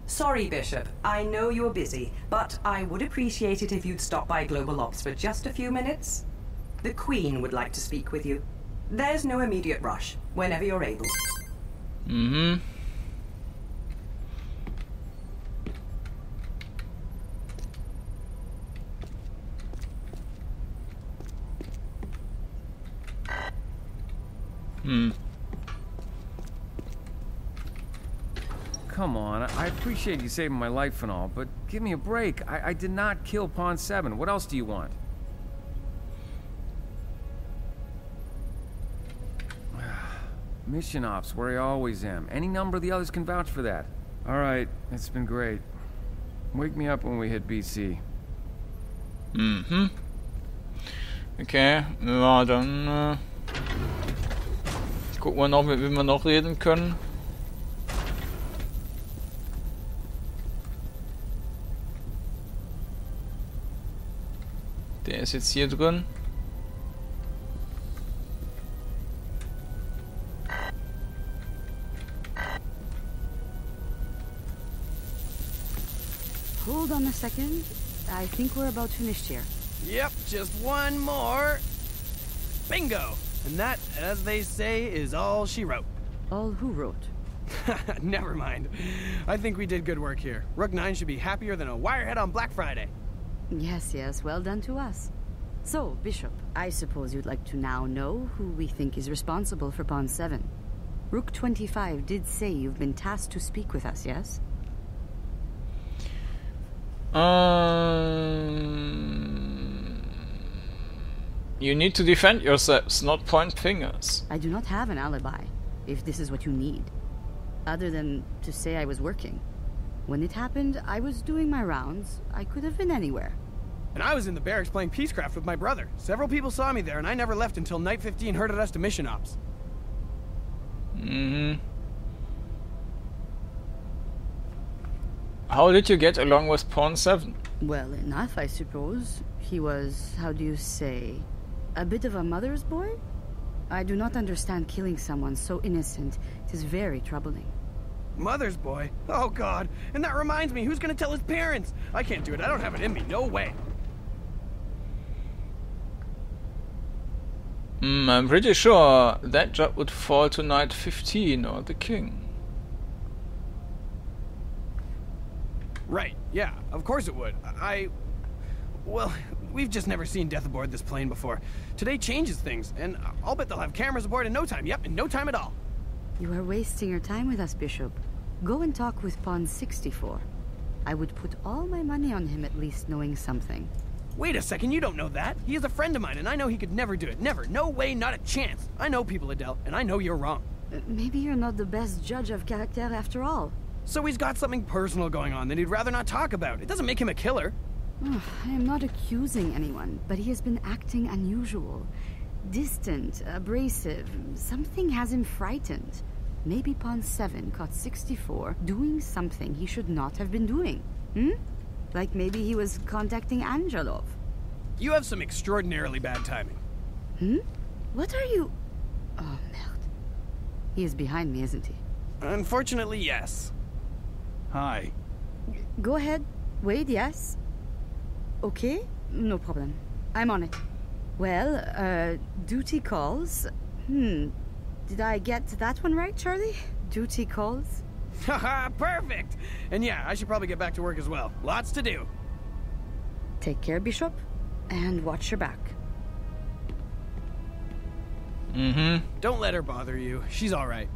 B: Sorry, Bishop. I know you're busy, but I would appreciate it if you'd stop by Global Ops for just a few minutes. The Queen would like to speak with you. There's no immediate rush, whenever you're able.
A: Mm-hmm.
N: Come on, I appreciate you saving my life and all, but give me a break. I did not kill Pawn 7. What else do you want? Mission ops, where I always am. Any number of the others can vouch for that. Alright, it's been great. Wake me up when we hit BC.
A: Mhm. Okay, ja, dann gucken wir noch, mit wem wir noch reden können. Der ist jetzt hier drin.
L: Hold on a second. I think we're about finished here.
O: Yep, just one more. Bingo! And that, as they say, is all she wrote.
L: All who wrote?
O: Never mind. I think we did good work here. Rook 9 should be happier than a wirehead on Black Friday.
L: Yes, yes, well done to us. So, Bishop, I suppose you'd like to now know who we think is responsible for Pawn 7. Rook 25 did say you've been tasked to speak with us, yes?
A: You need to defend yourselves, not point fingers.
L: I do not have an alibi, if this is what you need. Other than to say I was working. When it happened, I was doing my rounds. I could have been anywhere.
O: And I was in the barracks playing Peacecraft with my brother. Several people saw me there, and I never left until Night 15 herded us to mission ops.
A: Mm-hmm. How did you get along with Pawn 7?
L: Well, enough, I suppose. He was, how do you say, a bit of a mother's boy? I do not understand killing someone so innocent. It is very troubling.
O: Mother's boy? Oh god. And that reminds me, who's gonna tell his parents? I can't do it. I don't have it in me. No way.
A: I'm pretty sure that job would fall to Night 15 or the King.
O: Right. Yeah, of course it would. Well, we've just never seen death aboard this plane before. Today changes things, and I'll bet they'll have cameras aboard in no time. Yep, in no time at all.
L: You are wasting your time with us, Bishop. Go and talk with Pawn 64. I would put all my money on him at least knowing something.
O: Wait a second, you don't know that. He is a friend of mine, and I know he could never do it. Never. No way, not a chance. I know people, Adele, and I know you're wrong.
L: Maybe you're not the best judge of character after all.
O: So he's got something personal going on that he'd rather not talk about. It doesn't make him a killer.
L: I am not accusing anyone, but he has been acting unusual. Distant, abrasive. Something has him frightened. Maybe Pawn 7 caught 64 doing something he should not have been doing. Like maybe he was contacting Angelov.
O: You have some extraordinarily bad timing.
L: What are you... Oh, merde. He is behind me, isn't he?
O: Unfortunately, yes.
F: Hi.
L: Go ahead. Wade, yes? Okay, no problem. I'm on it. Well, duty calls. Did I get that one right, Charlie? Duty calls?
O: Haha, perfect! And yeah, I should probably get back to work as well. Lots to do.
L: Take care, Bishop, and watch your back.
O: Don't let her bother you. She's alright.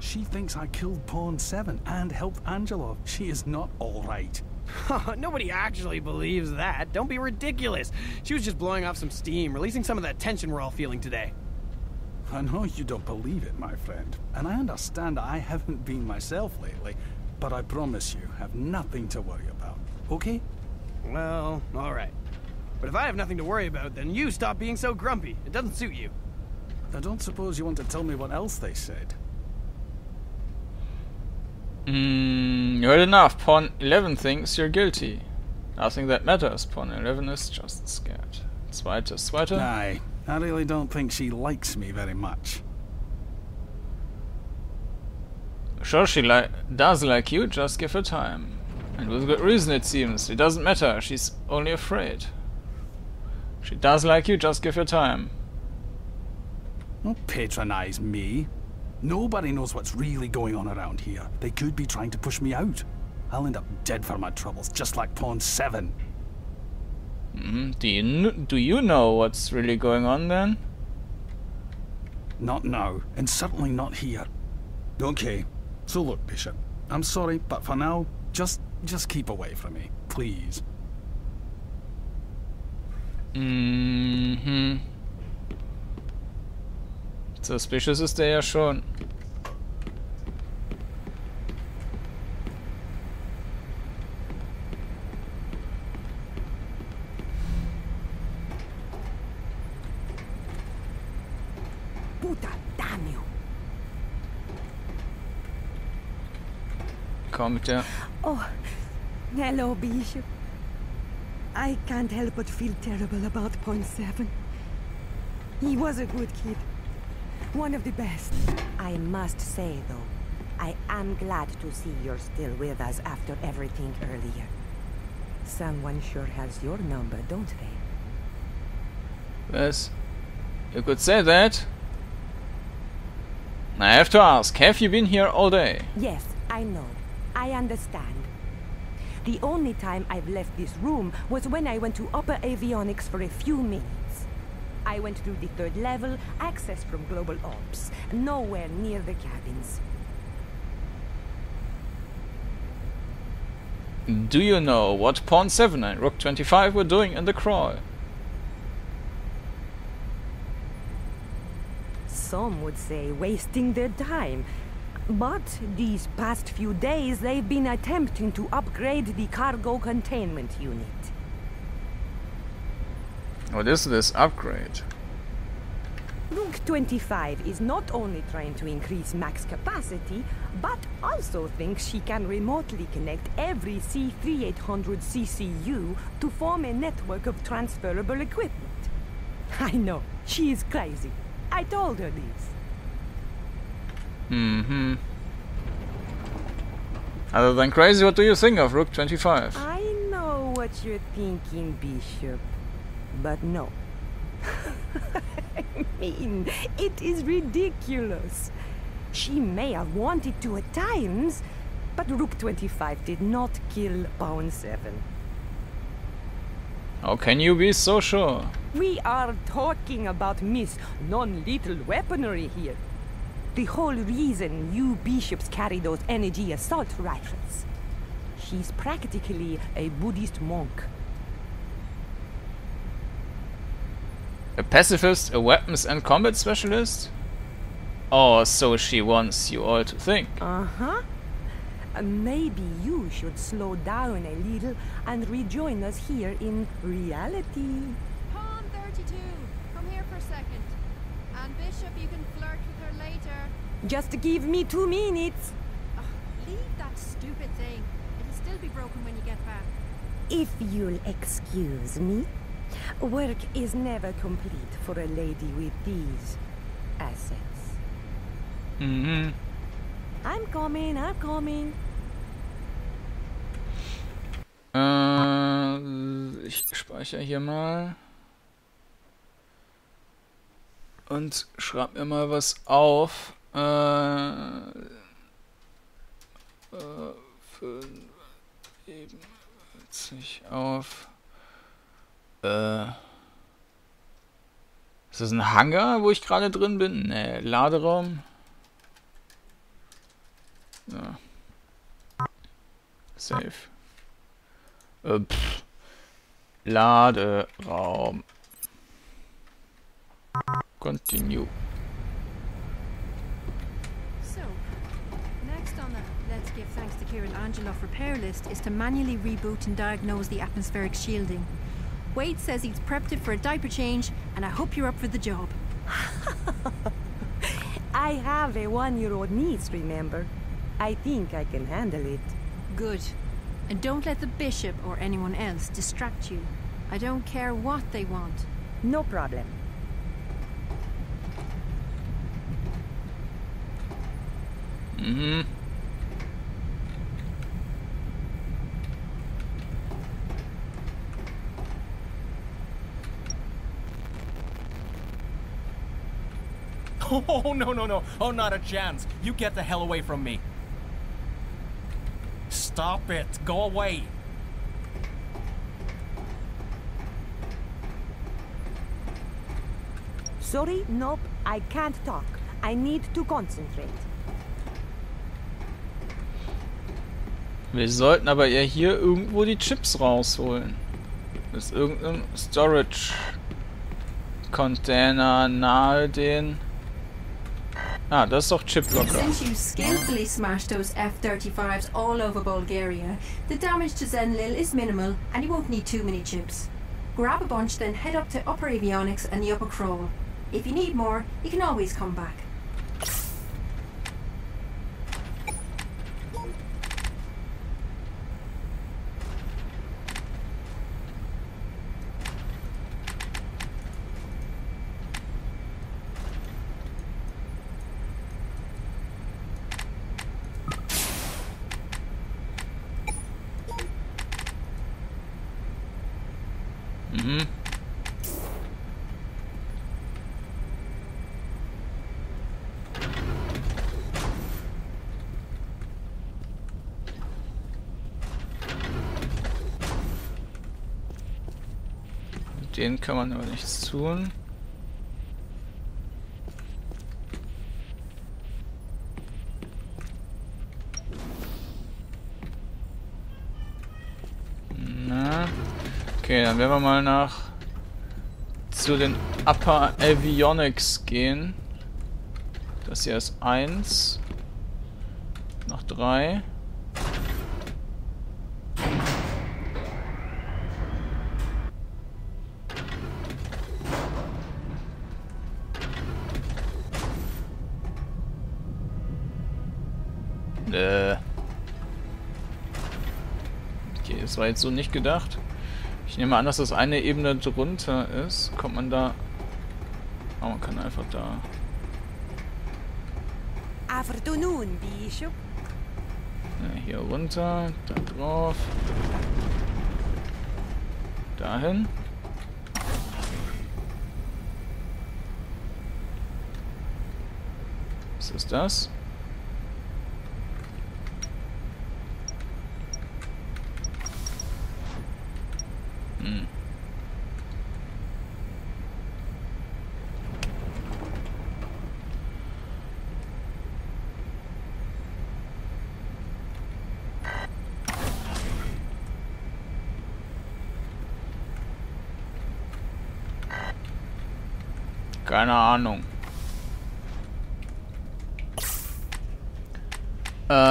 F: She thinks I killed Pawn 7 and helped Angelov. She is not all right.
O: Nobody actually believes that. Don't be ridiculous. She was just blowing off some steam, releasing some of that tension we're all feeling today.
F: I know you don't believe it, my friend. And I understand I haven't been myself lately. But I promise you, have nothing to worry about. Okay?
O: Well, alright. But if I have nothing to worry about, then you stop being so grumpy. It doesn't suit you.
F: I don't suppose you want to tell me what else they said.
A: You heard enough. Pawn 11 thinks you're guilty. Nothing that matters. Pawn 11 is just scared. Zweite.
F: Aye, I really don't think she likes me very much.
A: Sure, she does like you, just give her time. And with good reason, it seems. It doesn't matter, she's only afraid. She does like you, just give her time.
F: Don't patronize me. Nobody knows what's really going on around here. They could be trying to push me out. I'll end up dead for my troubles, just like Pawn 7.
A: Do you know what's really going on then?
F: Not now, and certainly not here. Okay, so look, Bishop. I'm sorry, but for now, just keep away from me, please.
A: Suspicious ist der ja schon.
B: Puta, damn you.
A: Kommt der.
P: Oh, hello, Bishop. I can't help but feel terrible about Pawn 7. He was a good kid. One of the best.
B: I must say, though, I am glad to see you're still with us after everything earlier. Someone sure has your number, don't they?
A: Yes. You could say that. I have to ask, have you been here all day?
B: Yes, I know. I understand. The only time I've left this room was when I went to upper avionics for a few minutes. I went through the 3rd level, access from global ops, nowhere near the cabins.
A: Do you know what Pawn 7 and Rook 25 were doing in the crawl?
B: Some would say wasting their time. But these past few days they've been attempting to upgrade the cargo containment unit.
A: What is this upgrade?
B: Rook 25 is not only trying to increase max capacity, but also thinks she can remotely connect every C3800 CCU to form a network of transferable equipment. I know, she is crazy. I told her this.
A: Other than crazy, what do you think of Rook 25?
B: I know what you're thinking, Bishop. But no. I mean, it is ridiculous. She may have wanted to at times, but Rook 25 did not kill Pawn 7.
A: How can you be so sure?
B: We are talking about Miss non-lethal weaponry here. The whole reason you bishops carry those energy assault rifles. She's practically a Buddhist monk.
A: A pacifist, a weapons and combat specialist? Or so she wants you all to think.
B: Uh-huh. Maybe you should slow down a little and rejoin us here in reality.
C: Pawn 32, come here for a second. And Bishop, you can flirt with her later.
B: Just give me 2 minutes.
C: Leave that stupid thing. It'll still be broken when you get back.
B: If you'll excuse me, work is never complete for a lady with these assets. I'm coming.
A: Ich speichere hier mal. Und schreib mir mal was auf. 45 auf. Ist das ein Hangar, wo ich gerade drin bin? Ne, Laderaum. Save. Laderaum. Continue.
C: So, next on the Let's Give Thanks to Kiril Angelov repair list is to manually reboot and diagnose the atmospheric shielding. Wade says he's prepped it for a diaper change, and I hope you're up for the job.
P: I have a 1-year-old niece, remember? I think I can handle it.
C: Good. And don't let the bishop or anyone else distract you. I don't care what they want.
P: No problem.
A: Mhm.
Q: Oh, no. Oh, not a chance. You get the hell away from me. Stop it. Go away.
P: Sorry, nope, I can't talk. I need to concentrate.
A: Wir sollten aber ja hier irgendwo die Chips rausholen. Das ist irgendein Storage Container nahe den... Ah, das ist doch Chip-Locker.
C: Since you skillfully smashed those F-35s all over Bulgaria, the damage to ZENLIL is minimal and you won't need too many chips. Grab a bunch, then head up to Upper Avionics and the Upper Crawl. If you need more, you can always come back.
A: Mhm. Mit denen kann man aber nichts tun. Na. Okay, dann werden wir mal zu den Upper Avionics gehen. Das hier ist 1. Noch 3. Okay, das war jetzt so nicht gedacht. Ich nehme an, dass das eine Ebene drunter ist. Kommt man da... Oh, man kann einfach da...
P: Afternoon, Bishop.
A: Ja, hier runter, da drauf. Dahin. Was ist das? Keine Ahnung.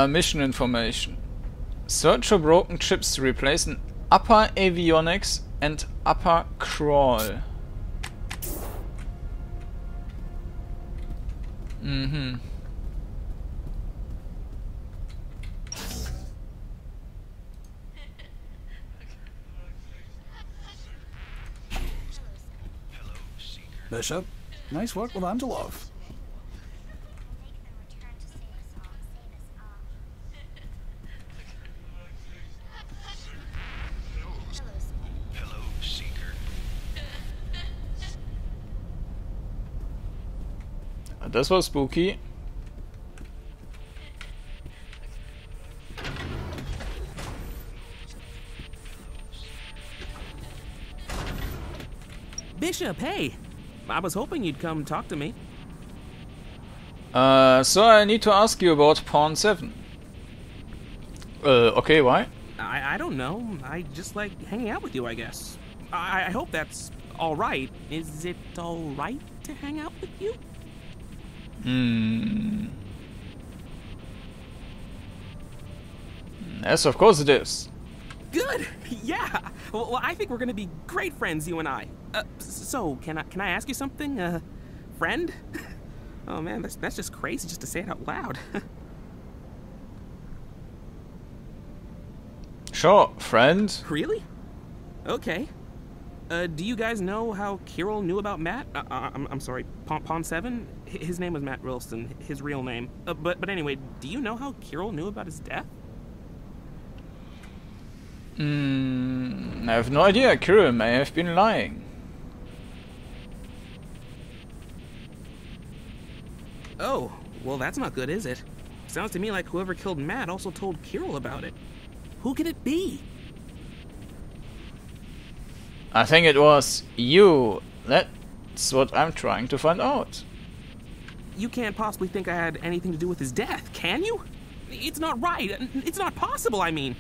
A: Mission information. Search for broken chips to replace an upper avionics and upper crawl. Mhm.
F: Bishop, nice work with Angelov.
A: Das war spooky.
K: Bishop, hey! I was hoping you'd come talk to me.
A: So I need to ask you about Pawn 7. Okay, why?
K: I don't know. I just like hanging out with you, I guess. I hope that's all right. Is it all right to hang out with you?
A: Yes, of course it is.
K: Good. Yeah. Well, I think we're gonna be great friends, you and I. So can I ask you something, friend? Oh man, that's just crazy just to say it out loud.
A: Sure, friend.
K: Really? Okay. Do you guys know how Kiril knew about Matt? I'm sorry, Pawn 7? His name was Matt Wilson, his real name. But anyway, do you know how Kiril knew about his death?
A: I have no idea. Kiril may have been lying.
K: Oh, well that's not good, is it? Sounds to me like whoever killed Matt also told Kiril about it. Who could it be?
A: I think it was you. That's what I'm trying to find out.
K: You can't possibly think I had anything to do with his death, can you? It's not right. It's not possible, I mean.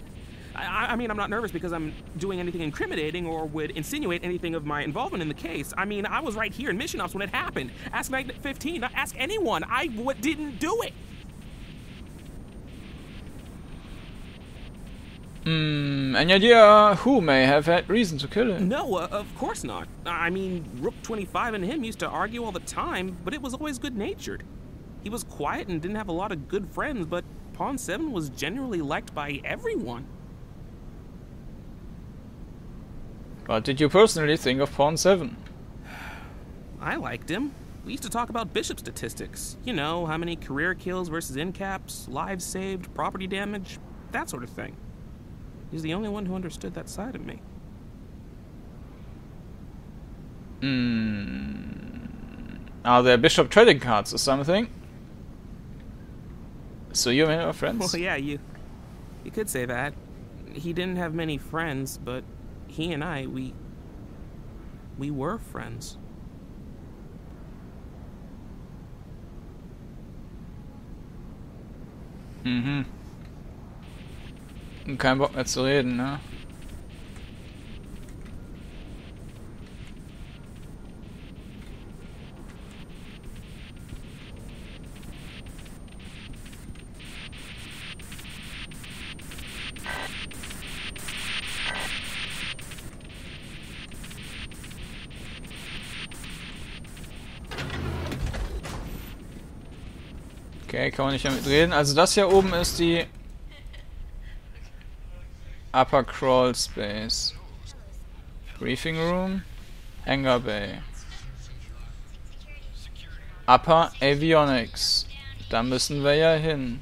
K: I mean, I'm not nervous because I'm doing anything incriminating or would insinuate anything of my involvement in the case. I mean, I was right here in Mission Ops when it happened. Ask Magnet 15, ask anyone. I didn't do it.
A: Any idea who may have had reason to kill him?
K: No, of course not. I mean, Rook 25 and him used to argue all the time, but it was always good-natured. He was quiet and didn't have a lot of good friends, but Pawn 7 was generally liked by everyone.
A: What did you personally think of Pawn 7?
K: I liked him. We used to talk about Bishop statistics. You know, how many career kills versus in-caps, lives saved, property damage, that sort of thing. He's the only one who understood that side of me.
A: Are there Bishop trading cards or something? So you and your friends?
K: Well, yeah, you could say that. He didn't have many friends, but he and I, we were friends.
A: Kein Bock mehr zu reden, ne? Okay, kann man nicht damit reden. Also das hier oben ist die Upper Crawl Space. Briefing Room. Hangar Bay. Upper Avionics. Da müssen wir ja hin.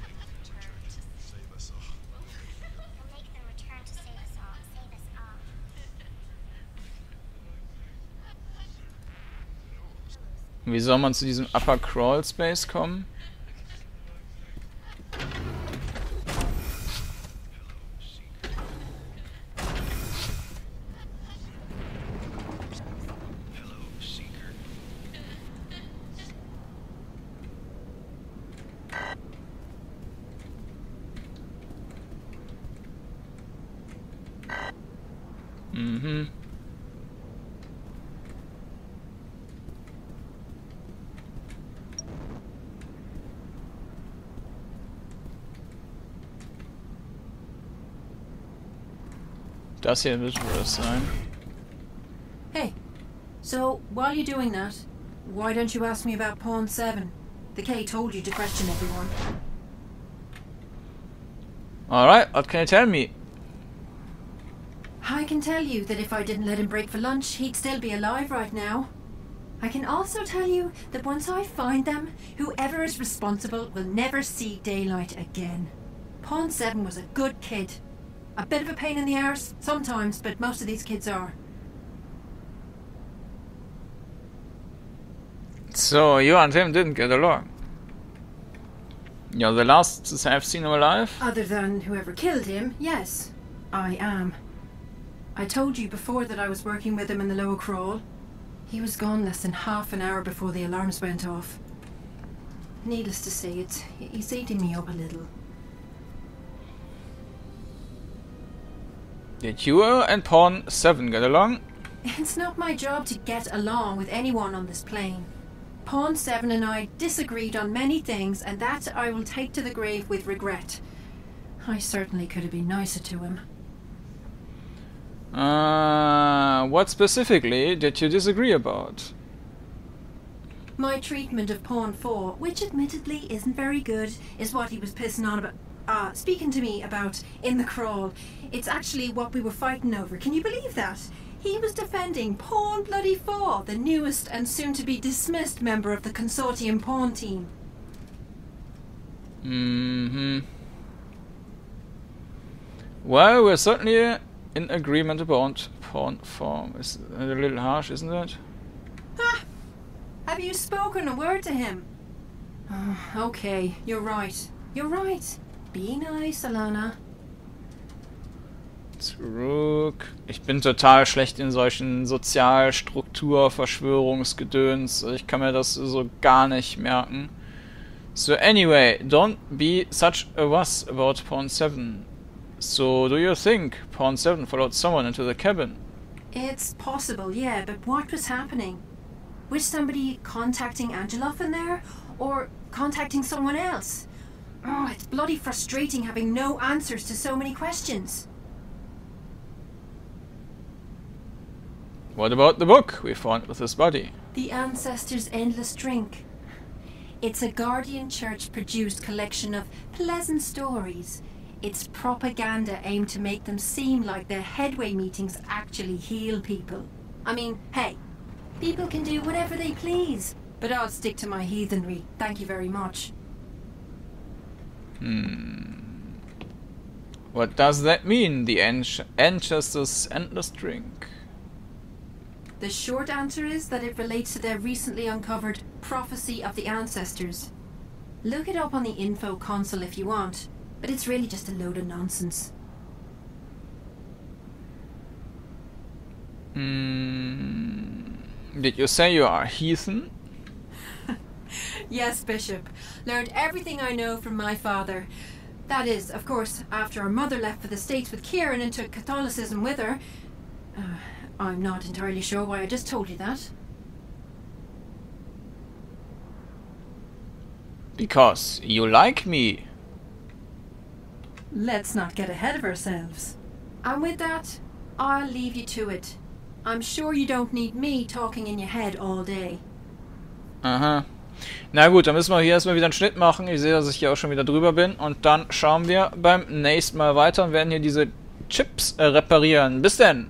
A: Wie soll man zu diesem Upper Crawl Space kommen? Das hier müssen wir das sein.
C: Hey, so while you're doing that, why don't you ask me about Pawn 7? The K told you to question everyone.
A: Alright, what can you tell me?
C: I can tell you that if I didn't let him break for lunch, he'd still be alive right now. I can also tell you that once I find them, whoever is responsible will never see daylight again. Pawn 7 was a good kid. A bit of a pain in the arse, sometimes, but most of these kids are.
A: So, you and him didn't get along. You're the last to have seen him alive?
C: Other than whoever killed him, yes, I am. I told you before that I was working with him in the lower crawl. He was gone less than half an hour before the alarms went off. Needless to say, he's eating me up a little.
A: Did you and Pawn 7 get along?
C: It's not my job to get along with anyone on this plane. Pawn 7 and I disagreed on many things, and that I will take to the grave with regret. I certainly could have been nicer to him.
A: What specifically did you disagree about?
C: My treatment of Pawn 4, which admittedly isn't very good, is what he was pissing on about, speaking to me about in the crawl. It's actually what we were fighting over. Can you believe that? He was defending Pawn bloody 4, the newest and soon-to-be dismissed member of the Consortium Pawn team.
A: Well, we're certainly in agreement about Pawn 4. Is a little harsh, isn't it?
C: Ha! Have you spoken a word to him? Okay, you're right. You're right. Be nice, Alana.
A: Zurück. Ich bin total schlecht in solchen Sozialstruktur-Verschwörungsgedöns. Ich kann mir das so gar nicht merken. So anyway, don't be such a wuss about Pawn 7. So do you think Pawn 7 followed someone into the cabin?
C: It's possible, yeah, but what was happening? Was somebody contacting Angelov in there? Or contacting someone else? Oh, it's bloody frustrating having no answers to so many questions.
A: What about the book we found with his body?
C: The Ancestors' Endless Drink. It's a Guardian Church-produced collection of pleasant stories. It's propaganda aimed to make them seem like their headway meetings actually heal people. I mean, hey, people can do whatever they please, but I'll stick to my heathenry. Thank you very much.
A: What does that mean, the Ancestors' Endless Drink?
C: The short answer is that it relates to their recently uncovered Prophecy of the Ancestors. Look it up on the info console if you want, but it's really just a load of nonsense.
A: Did you say you are a heathen?
C: Yes, Bishop. Learned everything I know from my father. That is, of course, after our mother left for the States with Kieran and took Catholicism with her. I'm not entirely sure why I just told you that.
A: Because you like me.
C: Let's not get ahead of ourselves. And with that, I'll leave you to it. I'm sure you don't need me talking in your head all day.
A: Aha. Na gut, dann müssen wir hier erstmal wieder einen Schnitt machen. Ich sehe, dass ich hier auch schon wieder drüber bin. Und dann schauen wir beim nächsten Mal weiter und werden hier diese Chips reparieren. Bis denn!